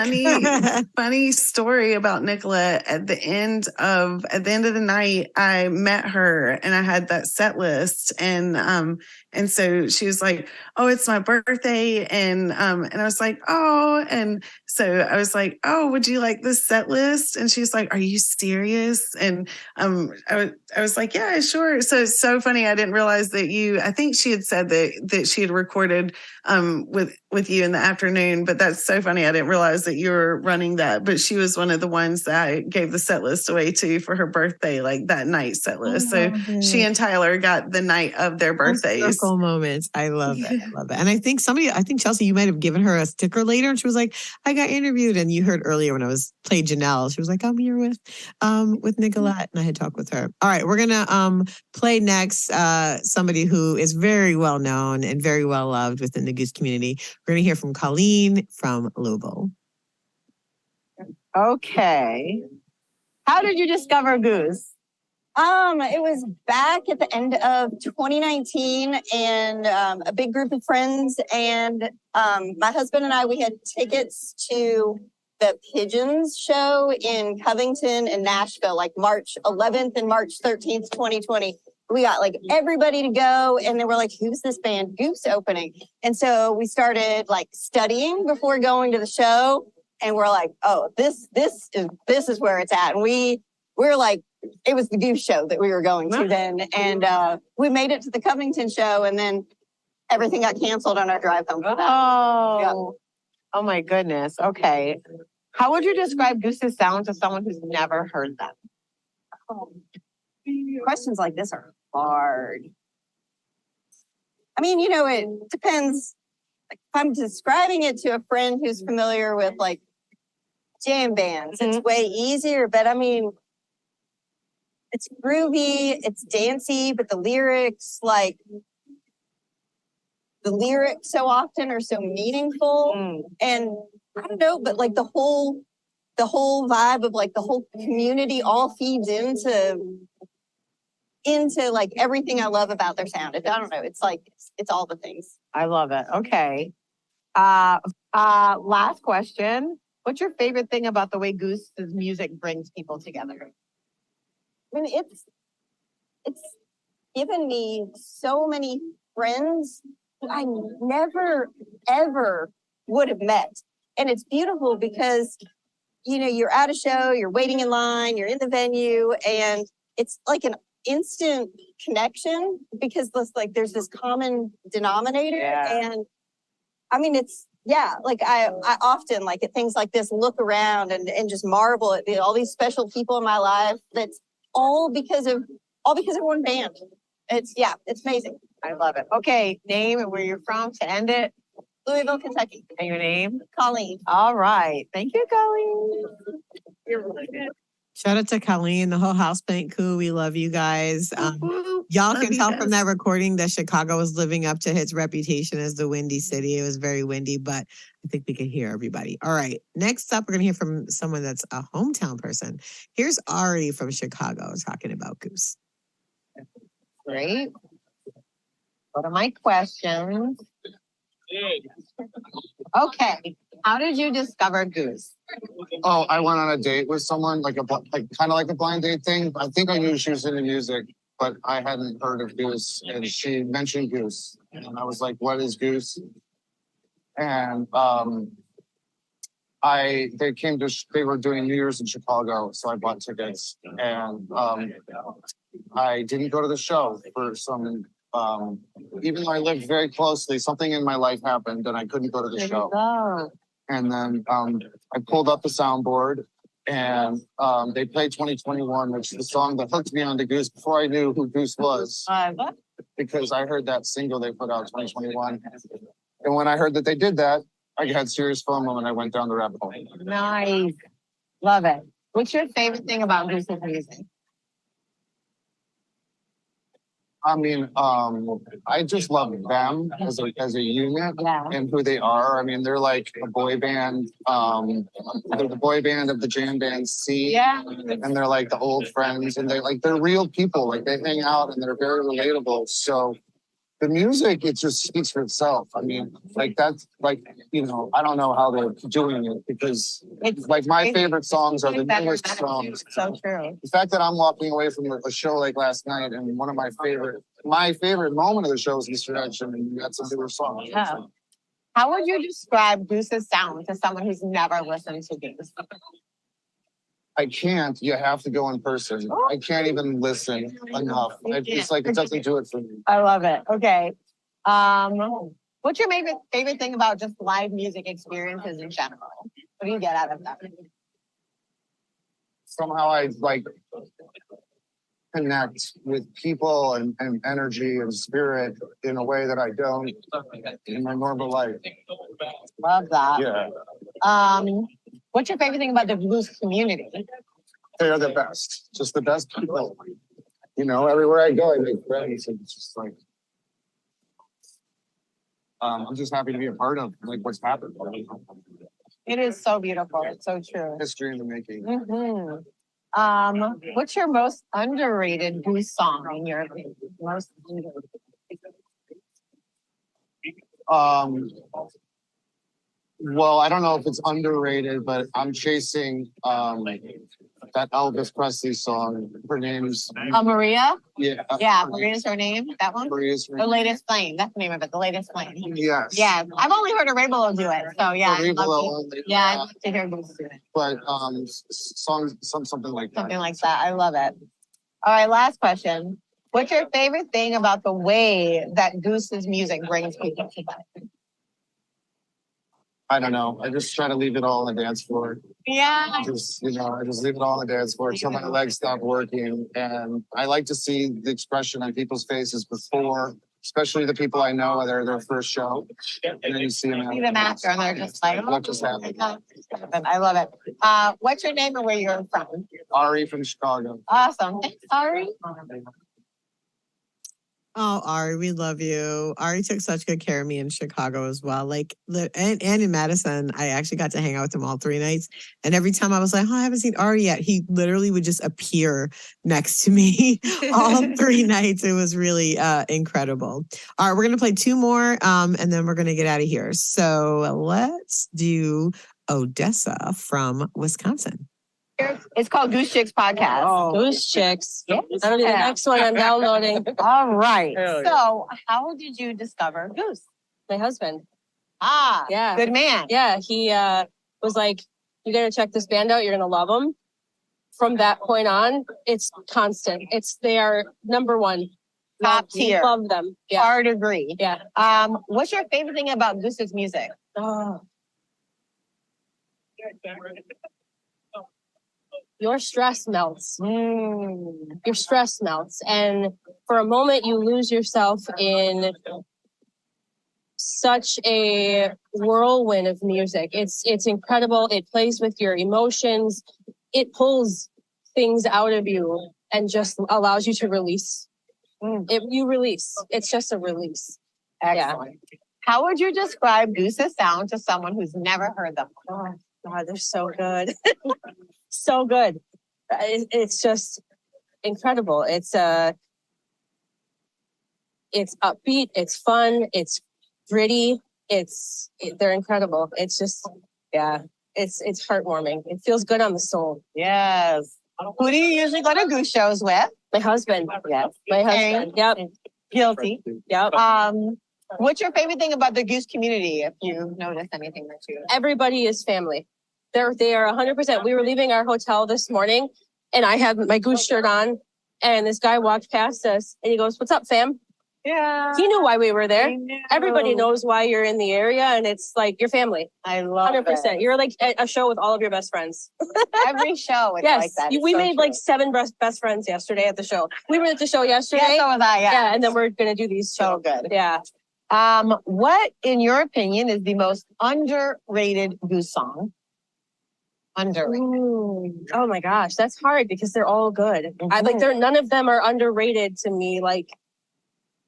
Funny story about Nicolette. At the end of the night, I met her and I had that set list. And so she was like, oh, it's my birthday. And I was like, oh, and so I was like, oh, would you like this set list? And she's like, are you serious? And I was like, yeah, sure. So it's so funny. I didn't realize that I think she had said that she had recorded with you in the afternoon, but that's so funny. I didn't realize that you were running that, but she was one of the ones that I gave the set list away to for her birthday, like that night set list. So she and Tyler got the night of their birthdays. Circle moments. I love it. I love it. And I think Chelsea, you might have given her a sticker later and she was like, I got interviewed. And you heard earlier when I was played Janelle, she was like, I'm here with Nicolette. And I had talked with her. All right. We're going to play next somebody who is very well known and very well loved within the Goose community. We're going to hear from Colleen from Louisville. Okay. How did you discover Goose? It was back at the end of 2019 and a big group of friends and my husband and I, we had tickets to the Pigeons show in Covington and Nashville, like March 11th and March 13th, 2020. We got like everybody to go and then we're like, who's this band Goose opening? And so we started like studying before going to the show and we're like, oh, this is where it's at. And we're like, it was the Goose show that we were going to then. And we made it to the Covington show and then everything got canceled on our drive home. Oh my goodness. Okay. How would you describe Goose's sound to someone who's never heard them? Questions like this are hard. I mean, it depends. Like, if I'm describing it to a friend who's familiar with like jam bands, it's way easier. But I mean, it's groovy, it's dancey, but the lyrics so often are so meaningful. And I don't know, but like the whole vibe of like the whole community all feeds into like everything I love about their sound. I don't know. It's like it's all the things. I love it. Okay. Last question. What's your favorite thing about the way Goose's music brings people together? I mean, it's given me so many friends who I never ever would have met. And it's beautiful because you're at a show, you're waiting in line, you're in the venue, and it's like an instant connection because there's this common denominator. Yeah. And I mean, like I often like at things like this, look around and just marvel at all these special people in my life. That's all because of one band. It's amazing. I love it. Okay, name and where you're from to end it. Louisville, Kentucky. And your name? Colleen. All right. Thank you, Colleen. You're really good. Shout out to Colleen, the whole house band crew. We love you guys. Y'all Love can you tell guys. from that recording that Chicago was living up to its reputation as the windy city. It was very windy, but I think we could hear everybody. All right. Next up, we're going to hear from someone that's a hometown person. Here's Ari from Chicago talking about Goose. Great. Go to my questions. Okay. How did you discover Goose? Oh, I went on a date with someone, kind of like a blind date thing. I think I knew she was into music, but I hadn't heard of Goose, and she mentioned Goose, and I was like, "What is Goose?" And they were doing New Year's in Chicago, so I bought tickets, and I didn't go to the show for some. Even though I lived very closely, something in my life happened, and I couldn't go to the There show. you go. And then I pulled up the soundboard, and they played 2021, which is the song that hooked me onto Goose before I knew who Goose was, because I heard that single they put out 2021. And when I heard that they did that, I had serious FOMO and I went down the rabbit hole. Nice. Love it. What's your favorite thing about Goose's music? I mean, I just love them as a unit Yeah. and who they are. I mean, they're like a boy band. They're the boy band of the jam band scene. Yeah. And they're like the old friends, and they're real people. Like they hang out and they're very relatable. So the music, it just speaks for itself. I mean, that's I don't know how they're doing it because It's my favorite songs are the better newest than songs. So true. The fact that I'm walking away from a show like last night, and one of my favorite moment of the show is Misdirection, and that's a newer song. Yeah. How would you describe Goose's sound to someone who's never listened to Goose? I can't. You have to go in person. I can't even listen enough. It's like it doesn't do it for me. I love it. Okay. What's your favorite thing about just live music experiences in general? What do you get out of that? Somehow I connect with people and energy and spirit in a way that I don't in my normal life. Love that. Yeah. What's your favorite thing about the Goose community? They are the best. Just the best people. Everywhere I go, I make friends. And it's just like, I'm just happy to be a part of what's happened. It is so beautiful. It's so true. History in the making. Mm-hmm. What's your most underrated Goose song in your opinion? Most underrated. Well, I don't know if it's underrated, but I'm chasing that Elvis Presley song. Her name's Maria? yeah. Yeah, Maria's her name. That one? Maria's The Latest Flame. That's the name of it. The Latest Flame. yes. Yeah, I've only heard Arevalo do it. So yeah. I'd love to hear Goose do it. But songs, something like that. Something like that. I love it. All right, last question. What's your favorite thing about the way that Goose's music brings people together? I don't know. I just try to leave it all on the dance floor. Yeah. I just leave it all on the dance floor until my legs stop working. And I like to see the expression on people's faces before, especially the people I know, they're their first show. And then you see them See them after and they're just like, what just happened? I love it. What's your name and where you're from? Ari from Chicago. Awesome. Thanks, Ari. Oh, Ari, we love you. Ari took such good care of me in Chicago as well. And in Madison, I actually got to hang out with him all 3 nights. And every time I was like, oh, I haven't seen Ari yet, he literally would just appear next to me all 3 nights. It was really incredible. All right, we're going to play 2 more and then we're going to get out of here. So let's do Odessa from Wisconsin. It's called Goose Chicks Podcast. Oh. Goose Chicks. Yes. That'll be the next one I'm downloading. All right. Hell yeah. So how did you discover Goose? My husband. Ah, Yeah. good man. Yeah, he was like, "You gotta check this band out. You're gonna love them." From that point on, it's constant. They are number one. Top tier. Love them. Yeah. Hard agree. Yeah. What's your favorite thing about Goose's music? Oh. Your stress melts. Your stress melts. And for a moment, you lose yourself in such a whirlwind of music. It's incredible. It plays with your emotions. It pulls things out of you and just allows you to release. You release. It's just a release. Excellent. Yeah. How would you describe Goose's sound to someone who's never heard them? Oh, God, they're so good. So good. It's just incredible. It's upbeat. It's fun. It's gritty. They're incredible. It's just, yeah, it's heartwarming. It feels good on the soul. Yes. Who do you usually go to Goose shows with? My husband. Yes. My husband. Yep. Guilty. Yep. What's your favorite thing about the Goose community, if you've noticed anything that you... Everybody is family. They are 100%. We were leaving our hotel this morning and I had my Goose shirt on and this guy walked past us and he goes, "What's up, fam?" Yeah. He knew why we were there. Everybody knows why you're in the area and it's like your family. I love 100%. it. You're like at a show with all of your best friends. Every show is Yes. like that. We It's so made true. like 7 best friends yesterday at the show. We were at the show yesterday. Yeah, so was I. Yeah. Yeah, and then we're going to do these So two. good. Yeah. What, in your opinion, is the most underrated Goose song? Underrated. Ooh. Oh my gosh, that's hard because they're all good. None of them are underrated to me. Like,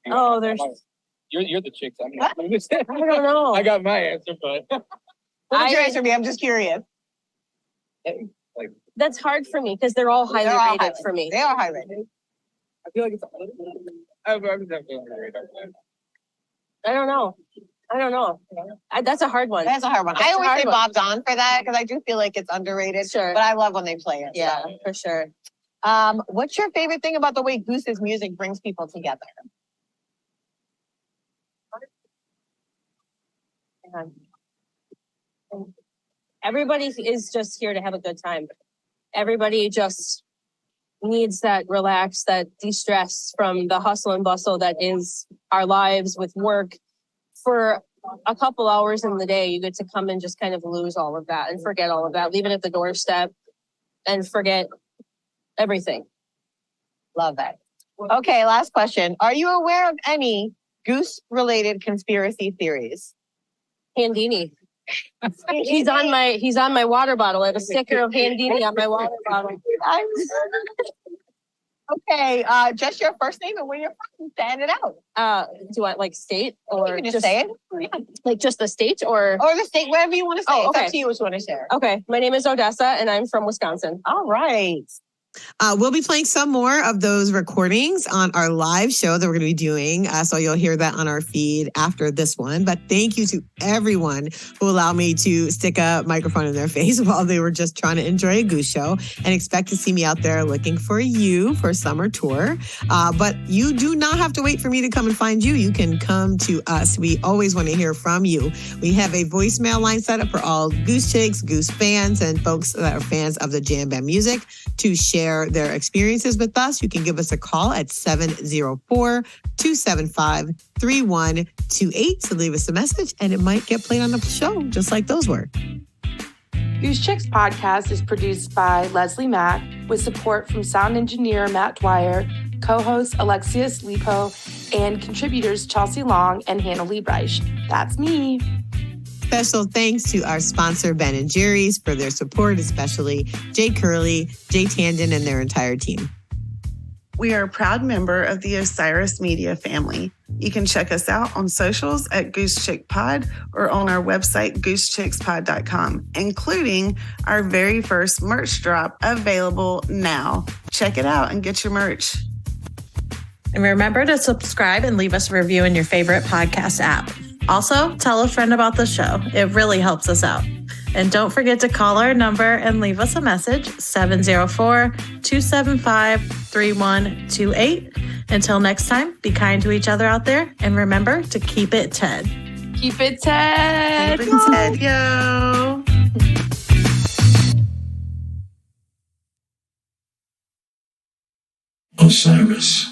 oh, there's. You're the chicks. I I don't know. I got my answer, but What would your answer be? I'm just curious. That's hard for me because they're all highly They're all rated high for me. They are high rated. I feel like it's. I'm definitely on the radar. I don't know. That's a hard one. That's a hard one. That's I a always hard say one. Bob's on for that because I do feel like it's underrated. Sure. But I love when they play it. Yeah, so. for sure. What's your favorite thing about the way Goose's music brings people together? Everybody is just here to have a good time. Everybody just needs that relax, that de-stress from the hustle and bustle that is our lives with work. For a couple hours in the day, you get to come and just kind of lose all of that and forget all of that. Leave it at the doorstep and forget everything. Love that. Okay, last question. Are you aware of any Goose-related conspiracy theories? Handini. He's on my water bottle. I have a sticker of Handini on my water bottle. Okay, just your first name and where you're from to end it out. Do you want like state or You can just say it. like just the state or the state, whatever you want to say. Oh, It's okay. up to you what you want to share. Okay, my name is Odessa and I'm from Wisconsin. All right. We'll be playing some more of those recordings on our live show that we're going to be doing. So you'll hear that on our feed after this one. But thank you to everyone who allowed me to stick a microphone in their face while they were just trying to enjoy a Goose show, and expect to see me out there looking for you for a summer tour. But you do not have to wait for me to come and find you. You can come to us. We always want to hear from you. We have a voicemail line set up for all Goose Chicks, Goose fans, and folks that are fans of the jam band music to share their experiences with us. You can give us a call at 704-275-3128 to leave us a message, and it might get played on the show, just like those were. Goose Chicks podcast is produced by Leslie Mack with support from sound engineer Matt Dwyer, co-host Alexius Lipo, and contributors Chelsea Long and Hannah Liebreich. That's me. Special thanks to our sponsor, Ben & Jerry's, for their support, especially Jay Curley, Jay Tandon, and their entire team. We are a proud member of the Osiris Media family. You can check us out on socials at Goose Chick Pod or on our website, goosechickspod.com, including our very first merch drop available now. Check it out and get your merch. And remember to subscribe and leave us a review in your favorite podcast app. Also, tell a friend about the show. It really helps us out. And don't forget to call our number and leave us a message, 704-275-3128. Until next time, be kind to each other out there. And remember to keep it Ted. Keep it Ted. Keep it Ted, yo. Osiris.